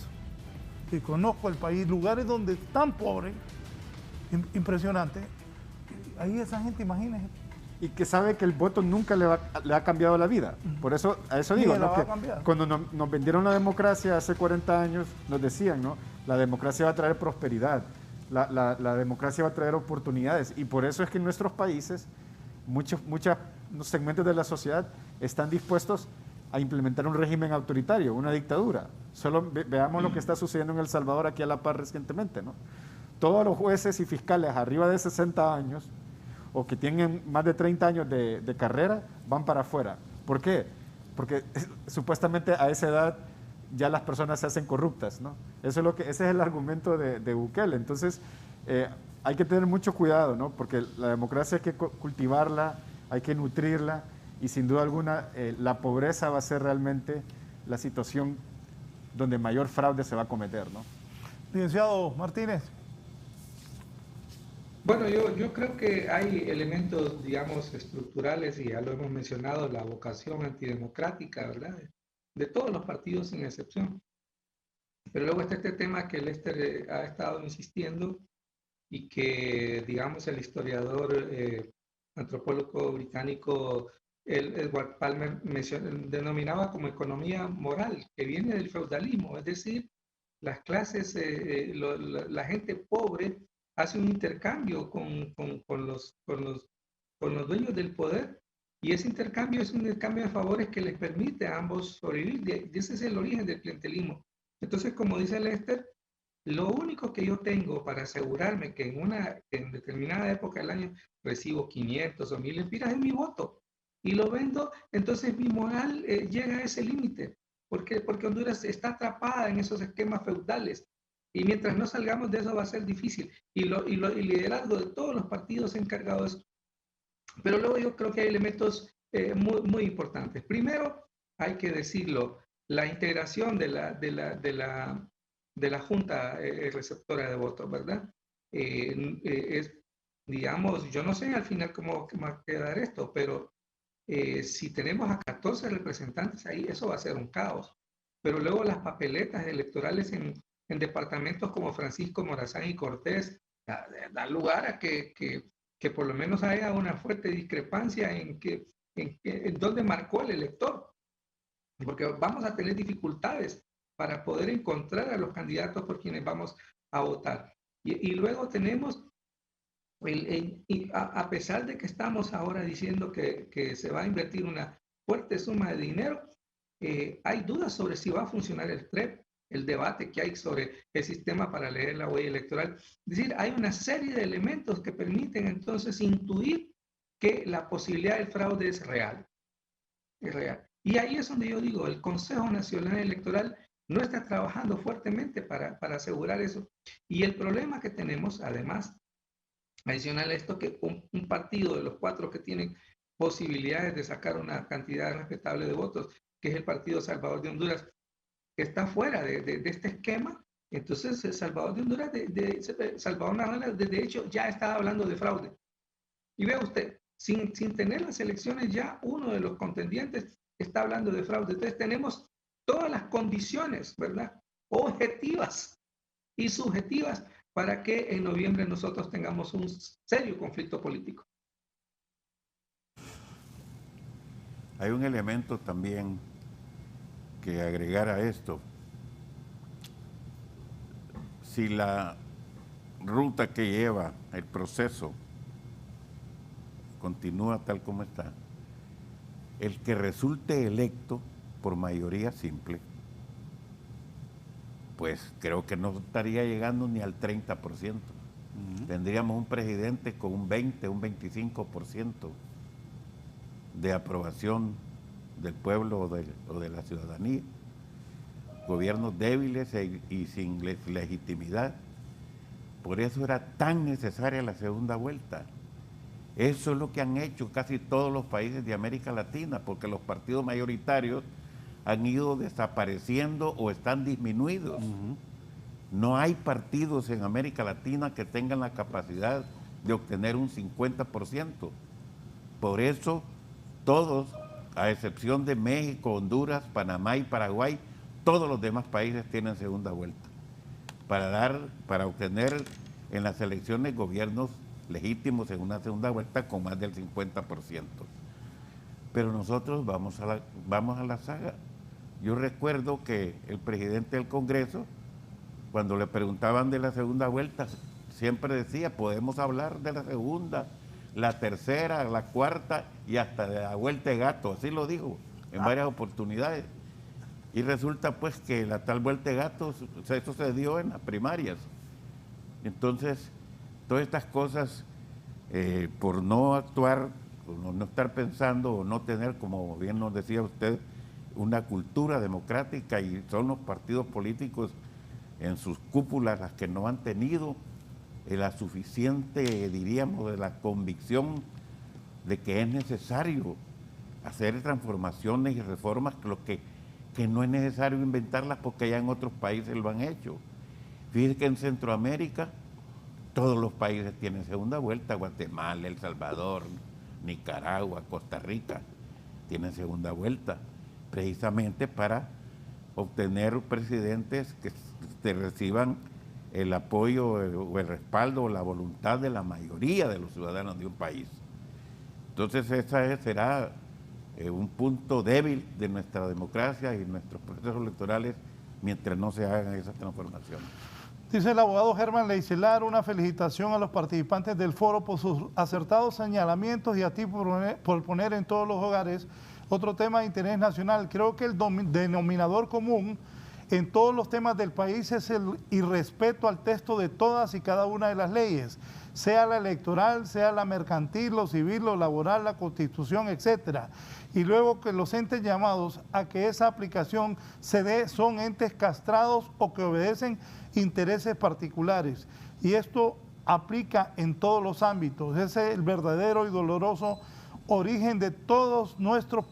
S3: y conozco el país, lugares donde es tan pobre, impresionante, ahí esa gente, imagínense.
S5: Y que sabe que el voto nunca le ha cambiado la vida. Por eso, a eso digo, ¿no? Que cuando nos vendieron la democracia hace 40 años, nos decían, ¿no? La democracia va a traer prosperidad, la democracia va a traer oportunidades. Y por eso es que en nuestros países, muchos segmentos de la sociedad están dispuestos a implementar un régimen autoritario, una dictadura. Solo veamos lo que está sucediendo en El Salvador aquí a la par recientemente, ¿no? Todos los jueces y fiscales arriba de 60 años o que tienen más de 30 años de carrera, van para afuera. ¿Por qué? Porque supuestamente a esa edad ya las personas se hacen corruptas, ¿no? Ese es el argumento de Bukele. Entonces, hay que tener mucho cuidado, ¿no? Porque la democracia hay que cultivarla, hay que nutrirla, y sin duda alguna la pobreza va a ser realmente la situación donde mayor fraude se va a cometer, ¿no?
S3: Licenciado Martínez.
S6: Bueno, yo creo que hay elementos, digamos, estructurales, y ya lo hemos mencionado, la vocación antidemocrática, ¿verdad? De todos los partidos sin excepción. Pero luego está este tema que Lester ha estado insistiendo y que, digamos, el historiador antropólogo británico Edward Palmer denominaba como economía moral, que viene del feudalismo, es decir, las clases, la gente pobre hace un intercambio con los dueños del poder, y ese intercambio es un intercambio de favores que les permite a ambos sobrevivir. Ese es el origen del clientelismo. Entonces, como dice Lester, lo único que yo tengo para asegurarme que en determinada época del año recibo 500 o 1000 lempiras es mi voto, y lo vendo. Entonces mi moral llega a ese límite. ¿Por qué? Porque Honduras está atrapada en esos esquemas feudales. Y mientras no salgamos de eso va a ser difícil. Y el liderazgo de todos los partidos encargados de esto. Pero luego yo creo que hay elementos muy, muy importantes. Primero, hay que decirlo, la integración de la Junta Receptora de Votos, ¿verdad? Es, digamos, yo no sé al final cómo va a quedar esto, pero si tenemos a 14 representantes ahí, eso va a ser un caos. pero luego las papeletas electorales en departamentos como Francisco Morazán y Cortés da lugar a que por lo menos haya una fuerte discrepancia en dónde marcó el elector, porque vamos a tener dificultades para poder encontrar a los candidatos por quienes vamos a votar. Y luego tenemos, a pesar de que estamos ahora diciendo que se va a invertir una fuerte suma de dinero, hay dudas sobre si va a funcionar el TREP, el debate que hay sobre el sistema para leer la huella electoral. Es decir, hay una serie de elementos que permiten entonces intuir que la posibilidad del fraude es real. Es real. Y ahí es donde yo digo, el Consejo Nacional Electoral no está trabajando fuertemente para asegurar eso. Y el problema que tenemos, además, adicional a esto, que un partido de los 4 que tienen posibilidades de sacar una cantidad respetable de votos, que es el Partido Salvador de Honduras, que está fuera de este esquema. Entonces, el Salvador de Honduras, Salvador Naranja, de hecho, ya está hablando de fraude. Y vea usted, sin tener las elecciones ya, uno de los contendientes está hablando de fraude. Entonces, tenemos todas las condiciones, ¿verdad?, objetivas y subjetivas para que en noviembre nosotros tengamos un serio conflicto político.
S4: Hay un elemento también que agregar a esto. Si la ruta que lleva el proceso continúa tal como está, el que resulte electo por mayoría simple, pues creo que no estaría llegando ni al 30%. Tendríamos un presidente con un 20, un 25% de aprobación del pueblo o de la ciudadanía. Gobiernos débiles y sin legitimidad. Por eso era tan necesaria la segunda vuelta. Eso es lo que han hecho casi todos los países de América Latina, porque los partidos mayoritarios han ido desapareciendo o están disminuidos. No hay partidos en América Latina que tengan la capacidad de obtener un 50%. Por eso todos, a excepción de México, Honduras, Panamá y Paraguay, todos los demás países tienen segunda vuelta para obtener en las elecciones gobiernos legítimos en una segunda vuelta con más del 50%. Pero nosotros vamos a la saga. Yo recuerdo que el presidente del Congreso, cuando le preguntaban de la segunda vuelta, siempre decía, podemos hablar de la segunda, la tercera, la cuarta y hasta de la vuelta de gato, así lo dijo en varias oportunidades. Y resulta pues que la tal vuelta de gato, eso se dio en las primarias. Entonces, todas estas cosas, por no actuar, no estar pensando o no tener, como bien nos decía usted, una cultura democrática, y son los partidos políticos en sus cúpulas las que no han tenido la suficiente, diríamos, de la convicción de que es necesario hacer transformaciones y reformas, que no es necesario inventarlas porque ya en otros países lo han hecho. Fíjense que en Centroamérica todos los países tienen segunda vuelta, Guatemala, El Salvador, Nicaragua, Costa Rica, tienen segunda vuelta, precisamente para obtener presidentes que reciban el apoyo o el respaldo o la voluntad de la mayoría de los ciudadanos de un país. Entonces ese será un punto débil de nuestra democracia y nuestros procesos electorales mientras no se hagan esas transformaciones.
S3: Dice el abogado Germán Leicelar, una felicitación a los participantes del foro por sus acertados señalamientos y a ti por poner en todos los hogares otro tema de interés nacional. Creo que el denominador común en todos los temas del país es el irrespeto al texto de todas y cada una de las leyes, sea la electoral, sea la mercantil, lo civil, lo laboral, la Constitución, etcétera. Y luego que los entes llamados a que esa aplicación se dé son entes castrados o que obedecen intereses particulares. Y esto aplica en todos los ámbitos. Ese es el verdadero y doloroso origen de todas nuestras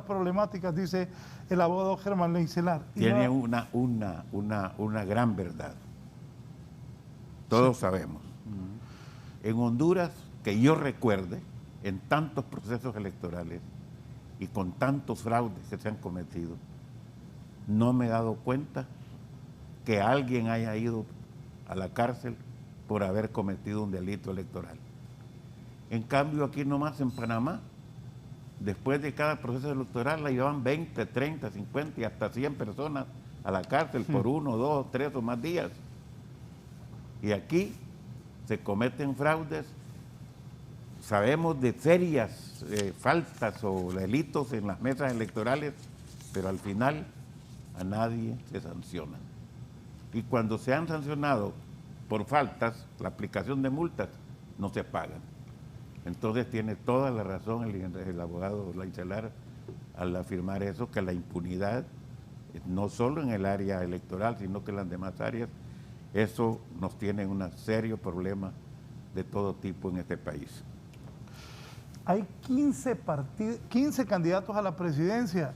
S3: problemáticas, dice el abogado Germán Leicelar.
S4: Tiene una gran verdad. Todos sabemos. En Honduras, que yo recuerde, en tantos procesos electorales y con tantos fraudes que se han cometido, no me he dado cuenta que alguien haya ido a la cárcel por haber cometido un delito electoral. En cambio, aquí nomás en Panamá, después de cada proceso electoral, la llevan 20, 30, 50 y hasta 100 personas a la cárcel por 1, 2, 3 o más días. Y aquí se cometen fraudes, sabemos de serias faltas o delitos en las mesas electorales, pero al final a nadie se sanciona. Y cuando se han sancionado por faltas, la aplicación de multas no se pagan. Entonces tiene toda la razón el abogado Laicelar al afirmar eso, que la impunidad, no solo en el área electoral, sino que en las demás áreas, eso nos tiene un serio problema de todo tipo en este país.
S3: Hay 15 candidatos a la presidencia.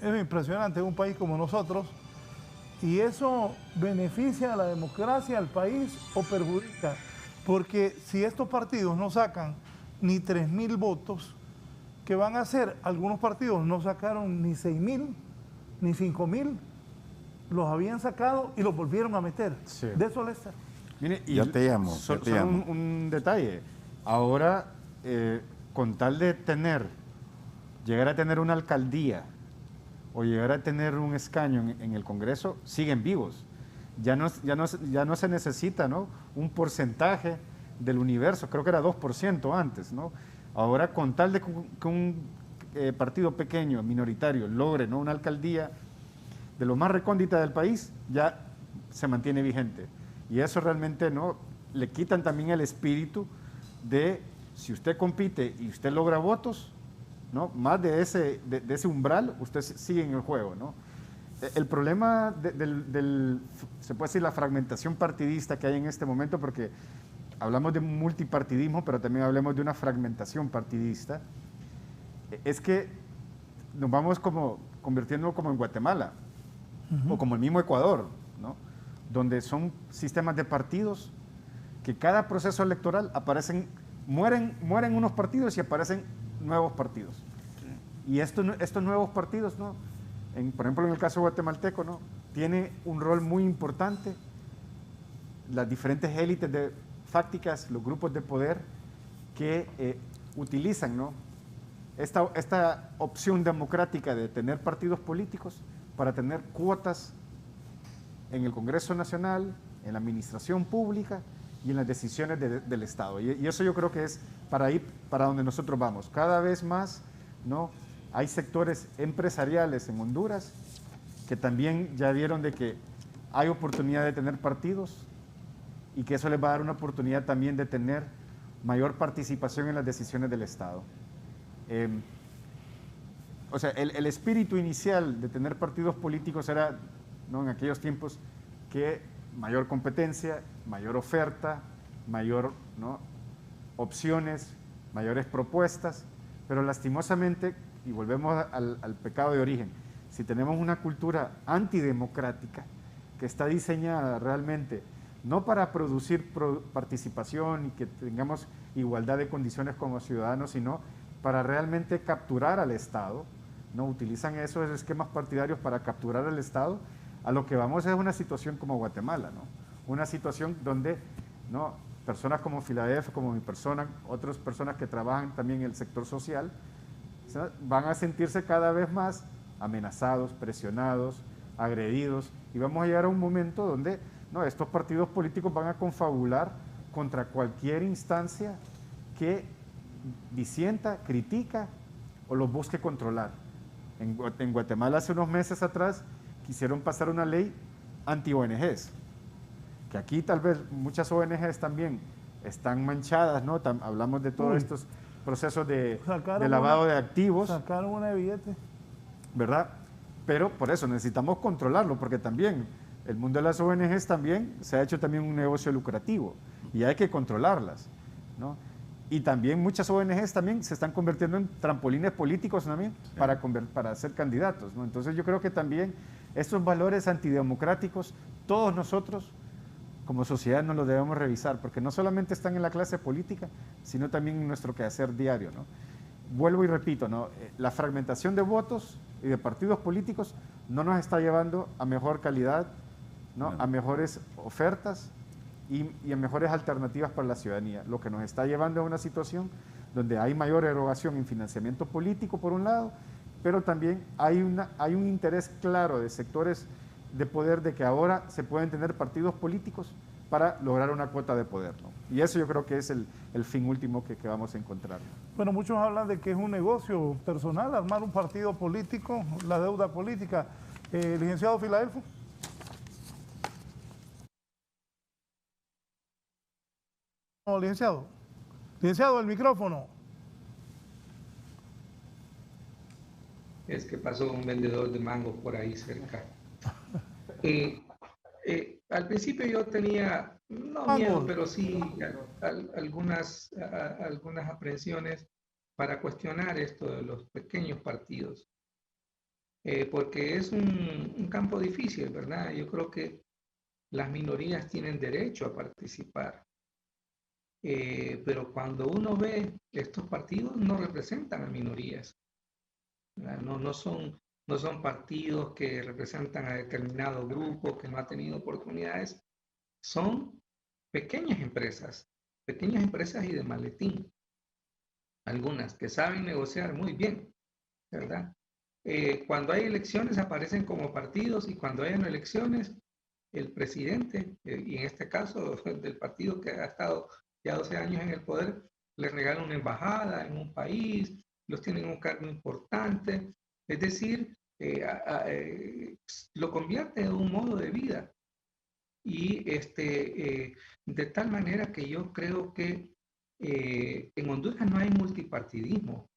S3: Es impresionante en un país como nosotros. ¿Y eso beneficia a la democracia, al país o perjudica? Porque si estos partidos no sacan ni 3.000 votos, ¿qué van a hacer? Algunos partidos no sacaron ni 6.000, ni 5.000. Los habían sacado y los volvieron a meter.
S5: Sí.
S3: De eso les está.
S5: Mire, y
S4: ya te llamo.
S5: Solo un detalle. Ahora, con tal de llegar a tener una alcaldía o llegar a tener un escaño en el Congreso, siguen vivos. Ya no se necesita, ¿no?, un porcentaje del universo, creo que era 2% antes, ¿no? Ahora, con tal de que un partido pequeño, minoritario, logre, ¿no?, una alcaldía de lo más recóndita del país, ya se mantiene vigente. Y eso realmente, ¿no?, le quitan también el espíritu de, si usted compite y usted logra votos, ¿no?, más de ese umbral, usted sigue en el juego, ¿no? El problema se puede decir, la fragmentación partidista que hay en este momento, porque hablamos de multipartidismo, pero también hablamos de una fragmentación partidista, es que nos vamos convirtiendo como en Guatemala, o como el mismo Ecuador, ¿no?, donde son sistemas de partidos que cada proceso electoral mueren unos partidos y aparecen nuevos partidos. Y estos nuevos partidos, ¿no?, por ejemplo, en el caso guatemalteco, ¿no?, tiene un rol muy importante. Las diferentes élites fácticas, los grupos de poder que utilizan, ¿no?, esta opción democrática de tener partidos políticos para tener cuotas en el Congreso Nacional, en la administración pública y en las decisiones del Estado. Y eso yo creo que es para donde nosotros vamos. Cada vez más, ¿no?, hay sectores empresariales en Honduras que también ya vieron de que hay oportunidad de tener partidos y que eso les va a dar una oportunidad también de tener mayor participación en las decisiones del Estado. O sea, el espíritu inicial de tener partidos políticos era, ¿no?, en aquellos tiempos, que mayor competencia, mayor oferta, mayor, ¿no?, opciones, mayores propuestas, pero lastimosamente, y volvemos al pecado de origen, si tenemos una cultura antidemocrática que está diseñada realmente no para producir participación y que tengamos igualdad de condiciones como ciudadanos, sino para realmente capturar al Estado, ¿no?, utilizan esos esquemas partidarios para capturar al Estado, a lo que vamos es una situación como Guatemala, ¿no?, una situación donde, ¿no?, personas como Filadelfia, como mi persona, otras personas que trabajan también en el sector social, van a sentirse cada vez más amenazados, presionados, agredidos, y vamos a llegar a un momento donde, no, estos partidos políticos van a confabular contra cualquier instancia que disienta, critica o los busque controlar. En Guatemala hace unos meses atrás quisieron pasar una ley anti-ONGs, que aquí tal vez muchas ONGs también están manchadas, ¿no? Hablamos de todos estos procesos de lavado de activos.
S3: Sacaron una de billete.
S5: ¿Verdad? Pero por eso necesitamos controlarlo, porque también el mundo de las ONGs también se ha hecho también un negocio lucrativo y hay que controlarlas, ¿no? Y también muchas ONGs también se están convirtiendo en trampolines políticos también para ser candidatos, ¿no? Entonces yo creo que también estos valores antidemocráticos, todos nosotros como sociedad nos los debemos revisar, porque no solamente están en la clase política, sino también en nuestro quehacer diario, ¿no? Vuelvo y repito, ¿no?, la fragmentación de votos y de partidos políticos no nos está llevando a mejor calidad, ¿no? A mejores ofertas y a mejores alternativas para la ciudadanía. Lo que nos está llevando a una situación donde hay mayor erogación en financiamiento político, por un lado, pero también hay un interés claro de sectores de poder de que ahora se pueden tener partidos políticos para lograr una cuota de poder, ¿no? Y eso yo creo que es el fin último que vamos a encontrar.
S3: Bueno, muchos hablan de que es un negocio personal armar un partido político, la deuda política. Licenciado Filadelfo. No, licenciado. Licenciado, el micrófono.
S6: Es que pasó un vendedor de mango por ahí cerca. Al principio yo tenía, no miedo, pero sí algunas aprehensiones para cuestionar esto de los pequeños partidos. Porque es un campo difícil, ¿verdad? Yo creo que las minorías tienen derecho a participar. Pero cuando uno ve estos partidos, no representan a minorías. No son partidos que representan a determinado grupo que no ha tenido oportunidades. Son pequeñas empresas y de maletín. Algunas que saben negociar muy bien, ¿verdad? Cuando hay elecciones aparecen como partidos y cuando hay elecciones, el presidente, y en este caso del partido que ha estado ya 12 años en el poder, les regala una embajada en un país, los tienen un cargo importante, es decir, lo convierte en un modo de vida. Y de tal manera que yo creo que en Honduras no hay multipartidismo.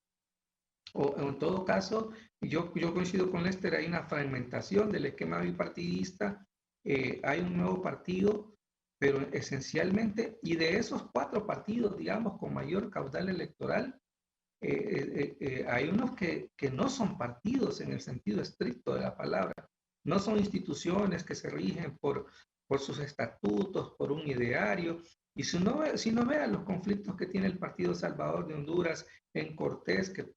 S6: O en todo caso, yo coincido con Lester, hay una fragmentación del esquema bipartidista, hay un nuevo partido, pero esencialmente, y de esos 4 partidos, digamos, con mayor caudal electoral, hay unos que no son partidos en el sentido estricto de la palabra, no son instituciones que se rigen por sus estatutos, por un ideario. Y si no vea los conflictos que tiene el Partido Salvador de Honduras en Cortés, que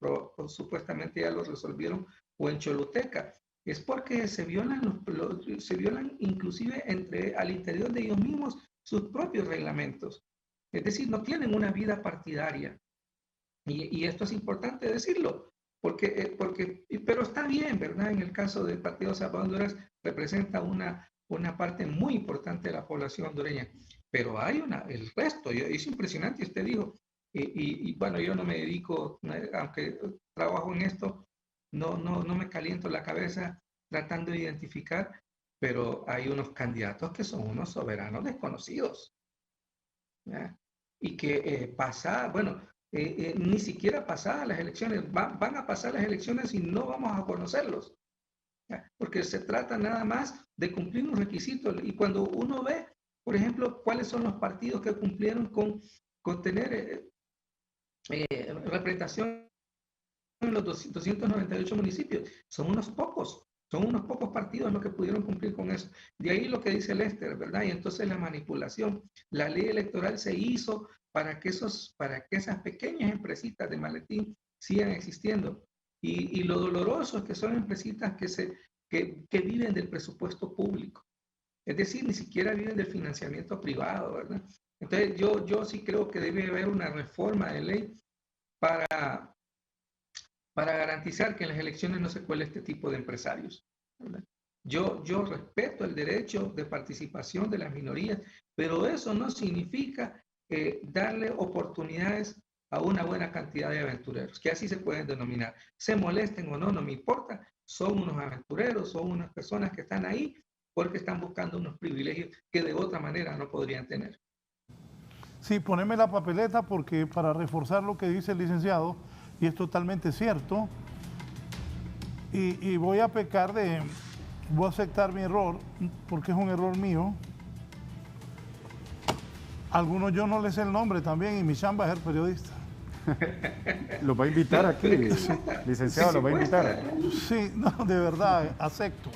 S6: supuestamente ya los resolvieron, o en Choluteca, es porque se violan inclusive al interior de ellos mismos sus propios reglamentos. Es decir, no tienen una vida partidaria. Y esto es importante decirlo, pero está bien, ¿verdad? En el caso del Partido Salvador de Honduras representa una parte muy importante de la población hondureña. Pero hay el resto, es impresionante, usted dijo, y bueno, yo no me dedico, aunque trabajo en esto, no me caliento la cabeza tratando de identificar, pero hay unos candidatos que son unos soberanos desconocidos, ¿ya? Y que ni siquiera pasadas las elecciones, van a pasar las elecciones y no vamos a conocerlos, ¿ya? Porque se trata nada más de cumplir un requisito, y cuando uno ve, por ejemplo, cuáles son los partidos que cumplieron con tener representación en los 298 municipios, son unos pocos partidos los que pudieron cumplir con eso. De ahí lo que dice Lester, ¿verdad? Y entonces la manipulación, la ley electoral se hizo para que esas pequeñas empresitas de maletín sigan existiendo. Y lo doloroso es que son empresitas que viven del presupuesto público. Es decir, ni siquiera viven del financiamiento privado, ¿verdad? Entonces, yo sí creo que debe haber una reforma de ley para garantizar que en las elecciones no se cuele este tipo de empresarios, ¿verdad? Yo respeto el derecho de participación de las minorías, pero eso no significa darle oportunidades a una buena cantidad de aventureros, que así se pueden denominar. Se molesten o no, no me importa, son unos aventureros, son unas personas que están ahí porque están buscando unos privilegios que de otra manera no podrían tener.
S3: Sí, poneme la papeleta porque para reforzar lo que dice el licenciado, y es totalmente cierto, y voy a voy a aceptar mi error, porque es un error mío. Algunos yo no les sé el nombre también, y mi chamba es ser periodista.
S5: Lo va a invitar aquí, licenciado, lo va a invitar.
S3: Sí, no, de verdad, acepto.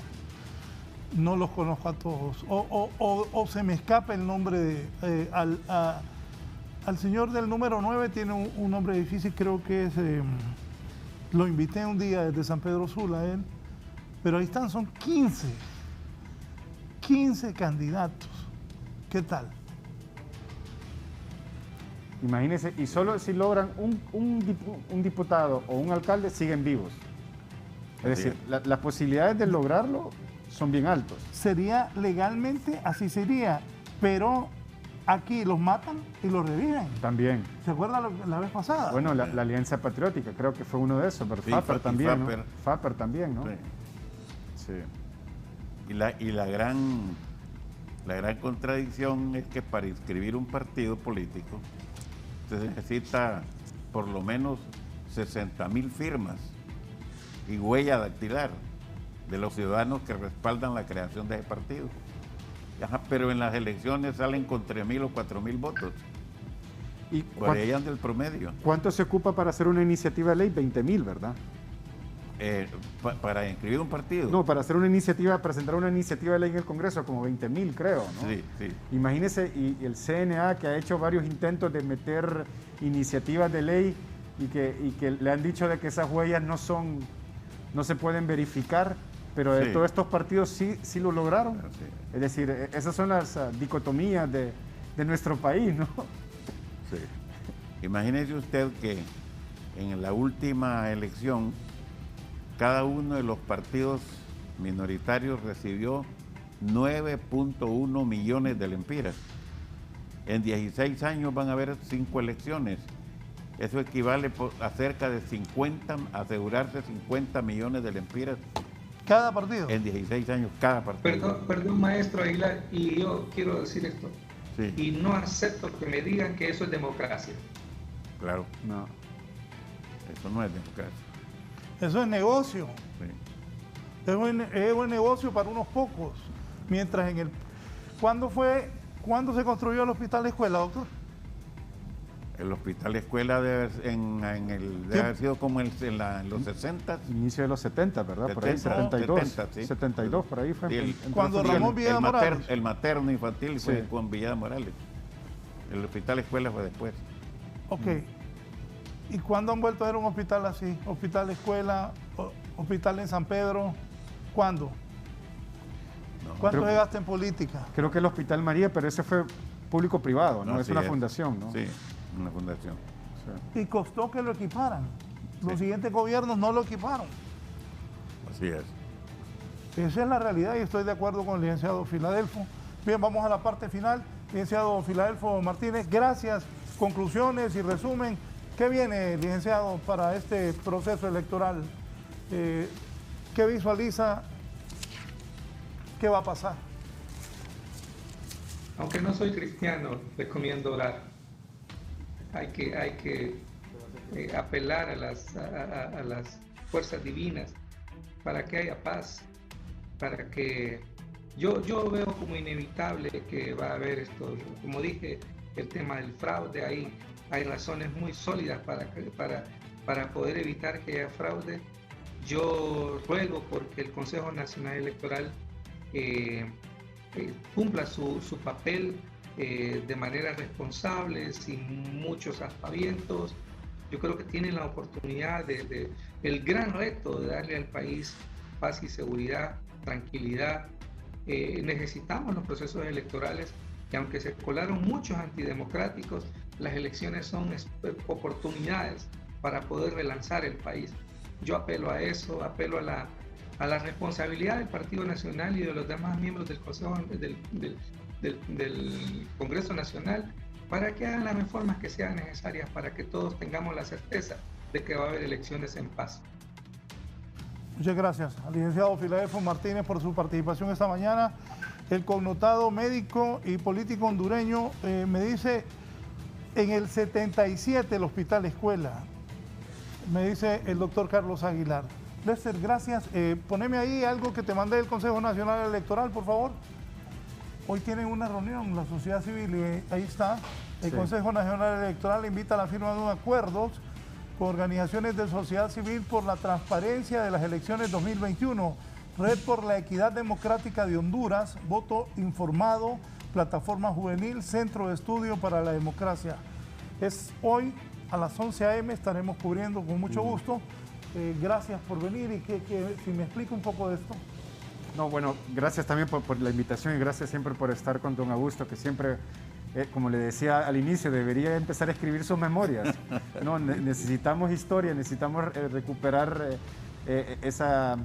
S3: No los conozco a todos. O se me escapa el nombre al señor del número 9, tiene un nombre difícil, creo que es Lo invité un día desde San Pedro Sula a él, pero ahí están, son 15 candidatos. ¿Qué tal?
S5: Imagínense, y solo si logran un diputado o un alcalde siguen vivos. Es decir, las posibilidades de lograrlo son bien altos.
S3: Sería legalmente, así sería, pero aquí los matan y los reviven.
S5: También.
S3: ¿Se acuerda la vez pasada?
S5: Bueno, la Alianza Patriótica, creo que fue uno de esos, pero
S4: Sí,
S5: Faper también,
S4: Faper.
S5: ¿no? Faper también, ¿no?
S4: Sí.
S5: Sí.
S4: Y la gran contradicción es que para inscribir un partido político se necesita por lo menos 60,000 firmas y huella dactilar de los ciudadanos que respaldan la creación de ese partido. Ajá, pero en las elecciones salen con 3,000 o 4,000 votos.
S5: ¿Y
S4: Por ahí anda el promedio.
S5: cuánto se ocupa para hacer una iniciativa de ley? 20,000, ¿verdad?
S4: Para inscribir un partido.
S5: No, para hacer una iniciativa, presentar una iniciativa de ley en el Congreso, como 20,000, creo, ¿no?
S4: Sí, sí.
S5: Imagínese, y el CNA, que ha hecho varios intentos de meter iniciativas de ley y que le han dicho de que esas huellas no se pueden verificar, pero de
S4: Sí.
S5: todos estos partidos sí lo lograron.
S4: Sí.
S5: Es decir, esas son las dicotomías de nuestro país, ¿no?
S4: Sí. Imagínese usted que en la última elección cada uno de los partidos minoritarios recibió 9.1 millones de lempiras. En 16 años van a haber 5 elecciones. Eso equivale a cerca de asegurarse 50 millones de lempiras
S3: Cada partido.
S4: en 16 años cada partido.
S6: Perdón, maestro Aguilar, y yo quiero decir esto.
S4: Sí,
S6: Y no acepto que me digan que eso es democracia.
S4: claro,
S5: No.
S4: eso no es democracia.
S3: Eso es negocio.
S4: Sí.
S3: Es un negocio para unos pocos. Mientras ¿Cuándo se construyó el hospital escuela, doctor?
S4: El hospital escuela debe haber sido como en los 60.
S5: Inicio de los 70, ¿verdad? Por ahí, 72.
S4: 70, sí.
S5: 72, por ahí fue.
S4: Sí,
S3: Cuando Ramón Villada Morales.
S4: El materno infantil fue
S5: Sí.
S4: con Villada Morales. El hospital escuela fue después.
S3: Ok. ¿Y cuándo han vuelto a ver un hospital así? Hospital escuela, hospital en San Pedro. ¿Cuándo?
S4: No,
S3: ¿Cuánto
S5: creo-
S3: se gasta en política?
S5: Creo que el Hospital María, pero ese fue público-privado, ¿no? Es
S4: así
S5: una fundación, ¿no?
S4: Sí, una fundación.
S5: Sí.
S3: Y costó que lo equiparan. Los
S4: Sí.
S3: siguientes gobiernos no lo equiparon.
S4: Así es.
S3: Esa es la realidad y estoy de acuerdo con el licenciado Filadelfo. Bien, vamos a la parte final. Licenciado Filadelfo Martínez, gracias. Conclusiones y resumen. ¿Qué viene, licenciado, para este proceso electoral? ¿Qué visualiza? ¿Qué va a pasar?
S6: Aunque no soy cristiano, recomiendo orar. Hay que apelar a las fuerzas divinas para que haya paz, para que yo veo como inevitable que va a haber esto, como dije, el tema del fraude. Hay razones muy sólidas para poder evitar que haya fraude. Yo ruego porque el Consejo Nacional Electoral cumpla su papel de manera responsable, sin muchos aspavientos. Yo creo que tienen la oportunidad el gran reto de darle al país paz y seguridad, tranquilidad. Necesitamos los procesos electorales, que aunque se colaron muchos antidemocráticos, las elecciones son oportunidades para poder relanzar el país. Yo apelo a eso, apelo a la responsabilidad del Partido Nacional y de los demás miembros del Consejo del Congreso Nacional para que hagan las reformas que sean necesarias para que todos tengamos la certeza de que va a haber elecciones en paz.
S3: Muchas gracias al licenciado Filadelfo Martínez por su participación esta mañana. El connotado médico y político hondureño me dice, en el 77 el hospital escuela, me dice el doctor Carlos Aguilar. Lester, gracias. Poneme ahí algo que te mandé del Consejo Nacional Electoral, por favor. Hoy tienen una reunión, la sociedad civil, y ahí está. El
S5: Sí.
S3: Consejo Nacional Electoral invita a la firma de acuerdos con organizaciones de sociedad civil por la transparencia de las elecciones 2021, Red por la Equidad Democrática de Honduras, Voto Informado, Plataforma Juvenil, Centro de Estudio para la Democracia. Es hoy a las 11 a.m., estaremos cubriendo con mucho gusto. Gracias por venir y si me explica un poco de esto.
S5: No, bueno, gracias también por la invitación y gracias siempre por estar con don Augusto, que siempre, como le decía al inicio, debería empezar a escribir sus memorias. ¿No? Necesitamos historia, necesitamos recuperar esa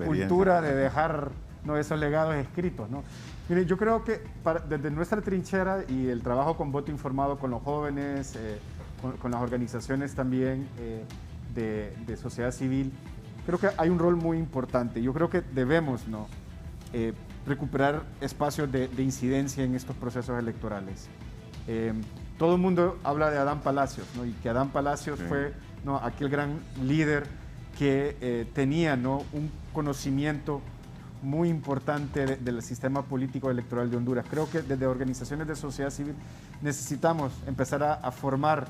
S5: cultura de dejar, ¿no?, esos legados escritos, ¿no? Mire, yo creo que desde nuestra trinchera y el trabajo con voto informado con los jóvenes, con las organizaciones también de sociedad civil, creo que hay un rol muy importante. Yo creo que debemos, ¿no?, recuperar espacios de incidencia en estos procesos electorales. Todo el mundo habla de Adán Palacios, ¿no?, y que Adán Palacios fue, ¿no?, aquel gran líder que tenía, ¿no?, un conocimiento muy importante del sistema político electoral de Honduras. Creo que desde organizaciones de sociedad civil necesitamos empezar a formar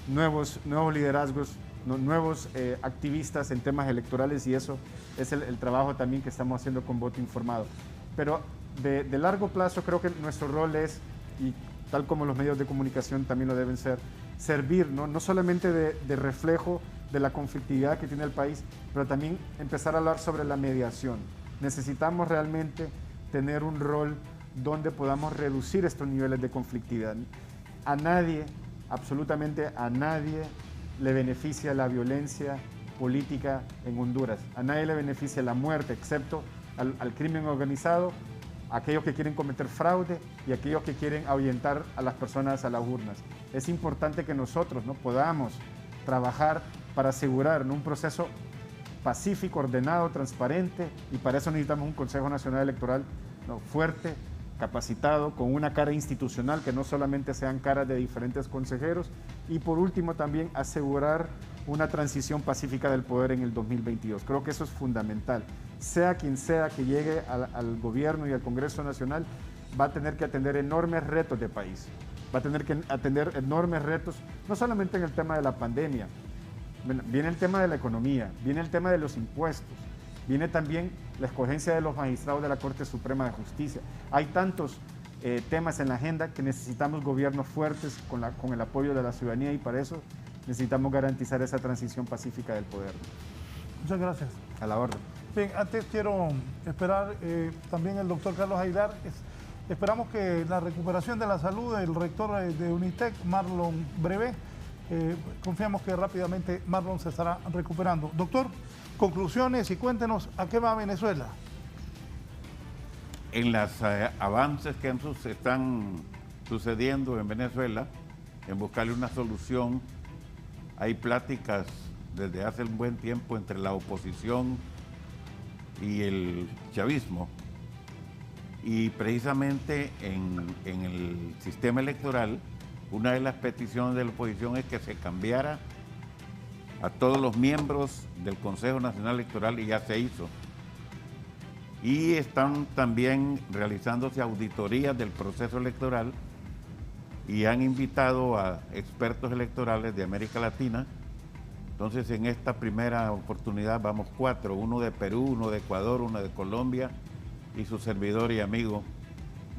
S5: nuevos liderazgos, nuevos activistas en temas electorales, y eso es el trabajo también que estamos haciendo con voto informado. Pero de largo plazo creo que nuestro rol es, y tal como los medios de comunicación también lo deben ser, servir, no solamente de reflejo de la conflictividad que tiene el país, pero también empezar a hablar sobre la mediación. Necesitamos realmente tener un rol donde podamos reducir estos niveles de conflictividad. A nadie, absolutamente a nadie, le beneficia la violencia política en Honduras. A nadie le beneficia la muerte, excepto al crimen organizado, a aquellos que quieren cometer fraude y a aquellos que quieren ahuyentar a las personas a las urnas. Es importante que nosotros, ¿no?, podamos trabajar para asegurar, ¿no?, un proceso pacífico, ordenado, transparente, y para eso necesitamos un Consejo Nacional Electoral, ¿no?, fuerte, capacitado, con una cara institucional, que no solamente sean caras de diferentes consejeros, y por último también asegurar una transición pacífica del poder en el 2022. Creo que eso es fundamental. Sea quien sea que llegue al gobierno y al Congreso Nacional, va a tener que atender enormes retos de país, va a tener que atender enormes retos, no solamente en el tema de la pandemia. Viene el tema de la economía, viene el tema de los impuestos, viene también la escogencia de los magistrados de la Corte Suprema de Justicia. Hay tantos temas en la agenda que necesitamos gobiernos fuertes con el apoyo de la ciudadanía, y para eso necesitamos garantizar esa transición pacífica del poder.
S3: Muchas gracias.
S5: A la orden.
S3: Bien, antes quiero esperar también el doctor Carlos Aidar. Esperamos que la recuperación de la salud del rector de UNITEC, Marlon Brevé, confiamos que rápidamente Marlon se estará recuperando. Doctor, conclusiones y cuéntenos a qué va Venezuela.
S4: En los avances que están sucediendo en Venezuela, en buscarle una solución, hay pláticas desde hace un buen tiempo entre la oposición y el chavismo. Y precisamente en el sistema electoral, una de las peticiones de la oposición es que se cambiara a todos los miembros del Consejo Nacional Electoral, y ya se hizo. Y están también realizándose auditorías del proceso electoral y han invitado a expertos electorales de América Latina. Entonces, en esta primera oportunidad vamos 4, uno de Perú, uno de Ecuador, uno de Colombia, y su servidor y amigo.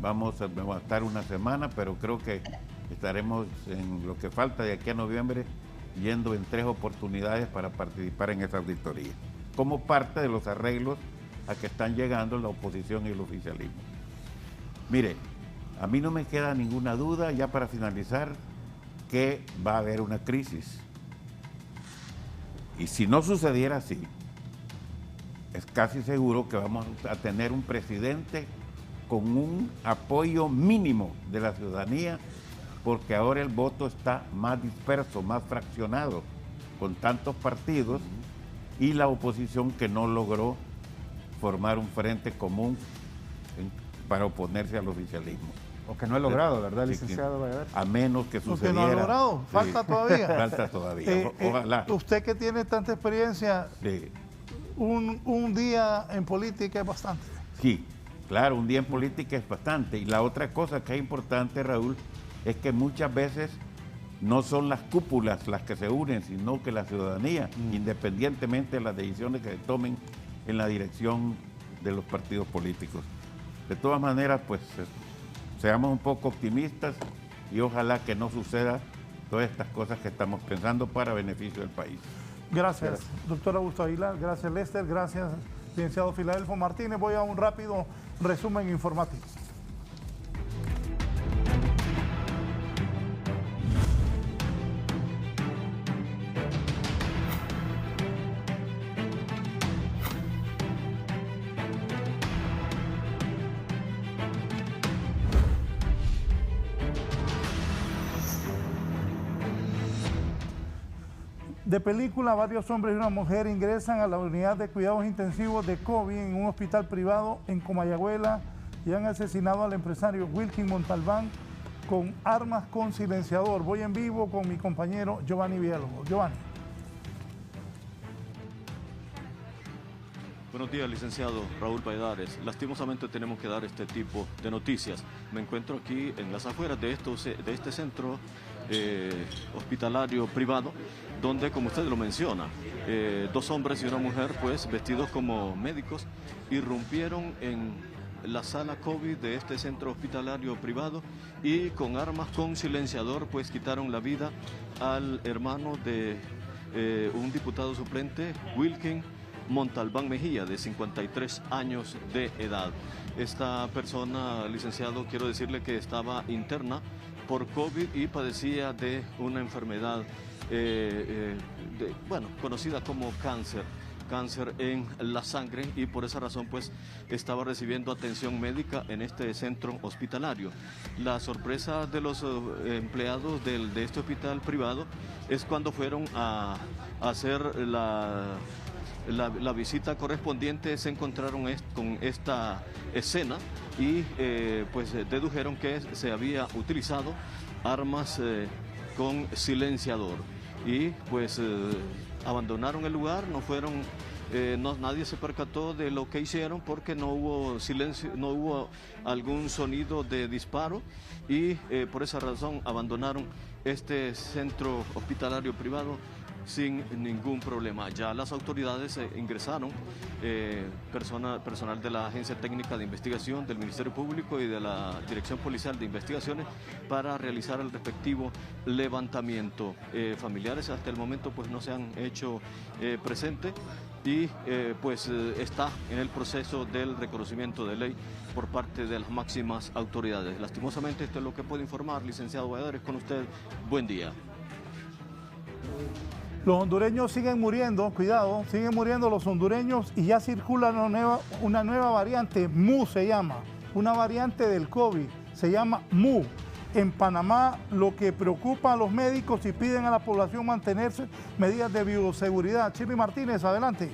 S4: Vamos a estar una semana, pero creo que estaremos en lo que falta de aquí a noviembre yendo en 3 oportunidades para participar en esa auditoría, como parte de los arreglos a que están llegando la oposición y el oficialismo. Mire, a mí no me queda ninguna duda, ya para finalizar, que va a haber una crisis. Y si no sucediera así, es casi seguro que vamos a tener un presidente con un apoyo mínimo de la ciudadanía, porque ahora el voto está más disperso, más fraccionado, con tantos partidos, y la oposición que no logró formar un frente común para oponerse al oficialismo.
S5: O que no he logrado, ¿verdad, licenciado Valladares?
S4: A menos que sucediera.
S3: Porque no ha logrado, falta todavía.
S4: Falta todavía, ojalá.
S3: Usted que tiene tanta experiencia,
S4: Sí.
S3: un día en política es bastante.
S4: Sí, claro, un día en política es bastante. Y la otra cosa que es importante, Raúl, es que muchas veces no son las cúpulas las que se unen, sino que la ciudadanía, independientemente de las decisiones que se tomen en la dirección de los partidos políticos. De todas maneras, pues seamos un poco optimistas y ojalá que no suceda todas estas cosas que estamos pensando para beneficio del país.
S3: Gracias, doctor Augusto Aguilar. Gracias, Lester. Gracias, licenciado Filadelfo Martínez. Voy a un rápido resumen informativo. De película, varios hombres y una mujer ingresan a la unidad de cuidados intensivos de COVID en un hospital privado en Comayagüela y han asesinado al empresario Wilkin Montalbán con armas con silenciador. Voy en vivo con mi compañero Giovanni Villalobos. Giovanni.
S7: Buenos días, licenciado Raúl Valladares. Lastimosamente tenemos que dar este tipo de noticias. Me encuentro aquí en las afueras de este centro hospitalario privado, donde, como usted lo menciona, dos hombres y una mujer, pues vestidos como médicos, irrumpieron en la sala COVID de este centro hospitalario privado y con armas con silenciador, pues quitaron la vida al hermano de un diputado suplente, Wilkin Montalbán Mejía, de 53 años de edad. Esta persona, licenciado, quiero decirle que estaba interna por COVID y padecía de una enfermedad conocida como cáncer en la sangre, y por esa razón pues estaba recibiendo atención médica en este centro hospitalario. La sorpresa de los empleados de este hospital privado es cuando fueron a hacer la visita correspondiente, se encontraron con esta escena y pues dedujeron que se había utilizado armas con silenciador y pues abandonaron el lugar, nadie se percató de lo que hicieron porque no hubo silencio, no hubo algún sonido de disparo y por esa razón abandonaron este centro hospitalario privado sin ningún problema. Ya las autoridades ingresaron, personal de la Agencia Técnica de Investigación, del Ministerio Público y de la Dirección Policial de Investigaciones para realizar el respectivo levantamiento. Familiares hasta el momento pues no se han hecho presente y está en el proceso del reconocimiento de ley por parte de las máximas autoridades. Lastimosamente esto es lo que puedo informar, licenciado Valladares, con usted. Buen día.
S3: Los hondureños siguen muriendo, cuidado, siguen muriendo los hondureños y ya circula una nueva variante, MU se llama, una variante del COVID, se llama MU. En Panamá, lo que preocupa a los médicos y piden a la población mantenerse medidas de bioseguridad. Chimi Martínez, adelante.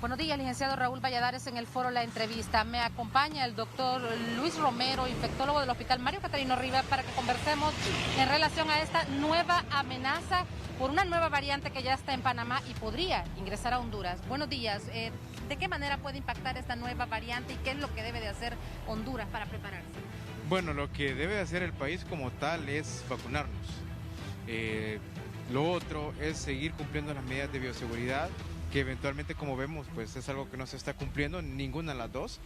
S8: Buenos días, licenciado Raúl Valladares, en el foro La Entrevista. Me acompaña el doctor Luis Romero, infectólogo del Hospital Mario Catarino Rivas, para que conversemos en relación a esta nueva amenaza por una nueva variante que ya está en Panamá y podría ingresar a Honduras. Buenos días. ¿De qué manera puede impactar esta nueva variante y qué es lo que debe de hacer Honduras para prepararse?
S9: Bueno, lo que debe hacer el país como tal es vacunarnos. Lo otro es seguir cumpliendo las medidas de bioseguridad, que eventualmente, como vemos, pues es algo que no se está cumpliendo, ninguna de las dos.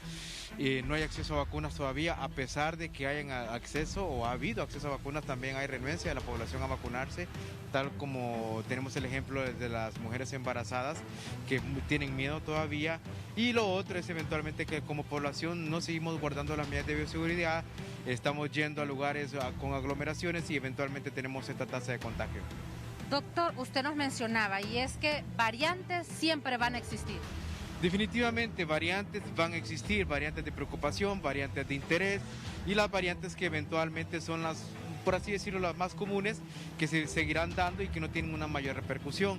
S9: No hay acceso a vacunas todavía, a pesar de que hayan acceso o ha habido acceso a vacunas, también hay renuencia de la población a vacunarse, tal como tenemos el ejemplo de las mujeres embarazadas que tienen miedo todavía. Y lo otro es eventualmente que como población no seguimos guardando las medidas de bioseguridad, estamos yendo a lugares con aglomeraciones y eventualmente tenemos esta tasa de contagio.
S8: Doctor, usted nos mencionaba, y es que variantes siempre van a existir.
S9: Definitivamente variantes van a existir, variantes de preocupación, variantes de interés y las variantes que eventualmente son las, por así decirlo, las más comunes, que se seguirán dando y que no tienen una mayor repercusión.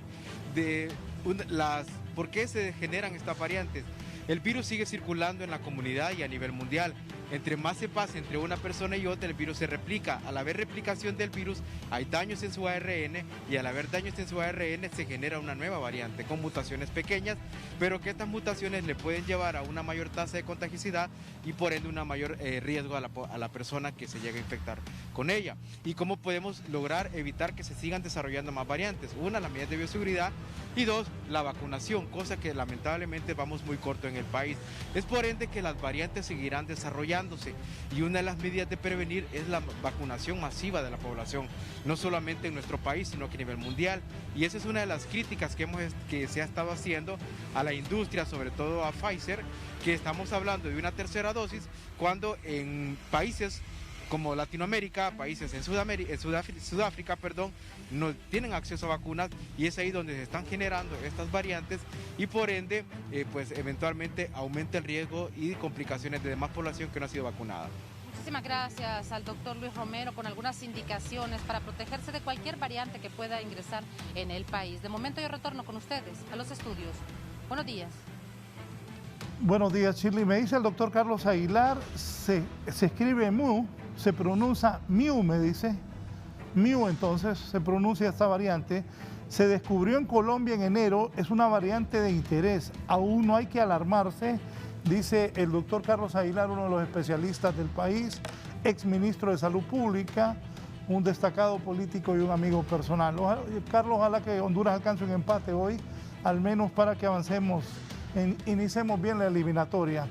S9: ¿Por qué se generan estas variantes? El virus sigue circulando en la comunidad y a nivel mundial. Entre más se pase entre una persona y otra, el virus se replica. Al haber replicación del virus, hay daños en su ARN y al haber daños en su ARN se genera una nueva variante con mutaciones pequeñas, pero que estas mutaciones le pueden llevar a una mayor tasa de contagiosidad y por ende un mayor riesgo a la persona que se llegue a infectar con ella. ¿Y cómo podemos lograr evitar que se sigan desarrollando más variantes? Una, las medidas de bioseguridad, y dos, la vacunación, cosa que lamentablemente vamos muy corto en el país. Es por ende que las variantes seguirán desarrollando desarrollándose y una de las medidas de prevenir es la vacunación masiva de la población, no solamente en nuestro país, sino que a nivel mundial. Y esa es una de las críticas que se ha estado haciendo a la industria, sobre todo a Pfizer, que estamos hablando de una tercera dosis, cuando en países como Latinoamérica, países en Sudáfrica, no tienen acceso a vacunas, y es ahí donde se están generando estas variantes y por ende, pues eventualmente aumenta el riesgo y complicaciones de demás población que no ha sido vacunada.
S8: Muchísimas gracias al doctor Luis Romero con algunas indicaciones para protegerse de cualquier variante que pueda ingresar en el país. De momento yo retorno con ustedes a los estudios. Buenos días.
S3: Buenos días, Shirley. Me dice el doctor Carlos Aguilar, se escribe Mu, se pronuncia Miu, me dice. Miu, entonces, se pronuncia esta variante. Se descubrió en Colombia en enero, es una variante de interés. Aún no hay que alarmarse, dice el doctor Carlos Aguilar, uno de los especialistas del país, exministro de Salud Pública, un destacado político y un amigo personal. Carlos, ojalá que Honduras alcance un empate hoy, al menos para que avancemos, iniciemos bien la eliminatoria.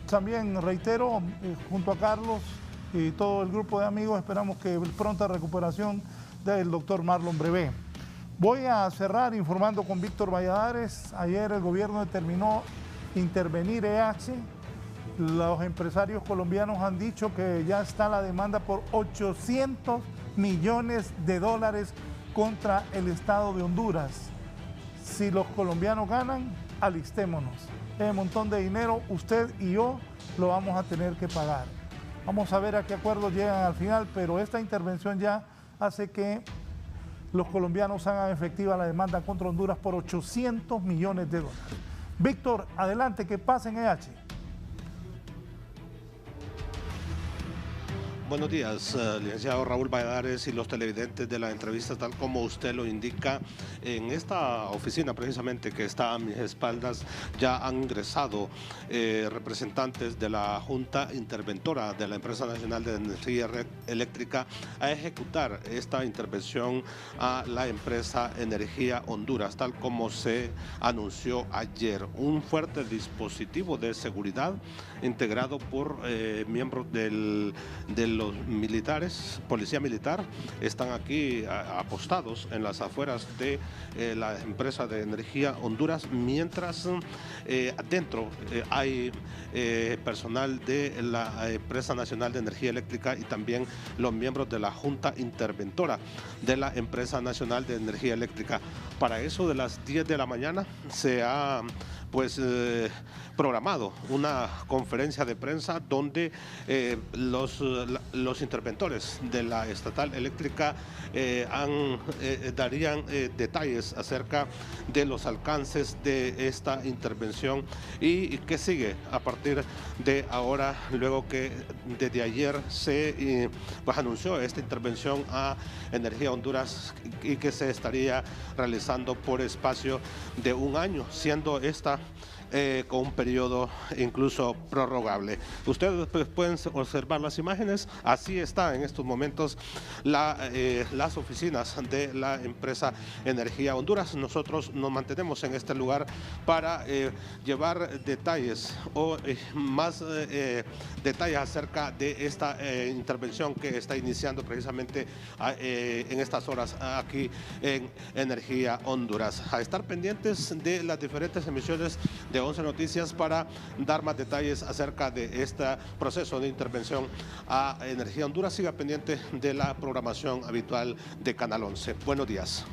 S3: También reitero, junto a Carlos y todo el grupo de amigos, esperamos que pronta recuperación del doctor Marlon Brevé. Voy a cerrar informando con Víctor Valladares. Ayer el gobierno determinó intervenir EH. Los empresarios colombianos han dicho que ya está la demanda por $800 millones contra el Estado de Honduras. Si los colombianos ganan, alistémonos. Ese montón de dinero, usted y yo lo vamos a tener que pagar. Vamos a ver a qué acuerdos llegan al final, pero esta intervención ya hace que los colombianos hagan efectiva la demanda contra Honduras por $800 millones. Víctor, adelante, que pase en EH.
S10: Buenos días, licenciado Raúl Valladares y los televidentes de la entrevista, tal como usted lo indica. En esta oficina precisamente que está a mis espaldas ya han ingresado representantes de la Junta Interventora de la Empresa Nacional de Energía Eléctrica a ejecutar esta intervención a la empresa Energía Honduras, tal como se anunció ayer. Un fuerte dispositivo de seguridad integrado por miembros de los militares, policía militar, están aquí apostados en las afueras de la empresa de Energía Honduras, mientras adentro hay personal de la Empresa Nacional de Energía Eléctrica y también los miembros de la Junta Interventora de la Empresa Nacional de Energía Eléctrica. Para eso de las 10 de la mañana se ha programado una conferencia de prensa donde los interventores de la estatal eléctrica darían detalles acerca de los alcances de esta intervención y qué sigue a partir de ahora, luego que desde ayer se anunció esta intervención a Energía Honduras y que se estaría realizando por espacio de un año, siendo esta con un periodo incluso prorrogable. Ustedes pueden observar las imágenes, así está en estos momentos las oficinas de la empresa Energía Honduras. Nosotros nos mantenemos en este lugar para llevar detalles o más detalles acerca de esta intervención que está iniciando precisamente en estas horas aquí en Energía Honduras. A estar pendientes de las diferentes emisiones de 11 Noticias para dar más detalles acerca de este proceso de intervención a Energía Honduras. Siga pendiente de la programación habitual de Canal 11. Buenos días.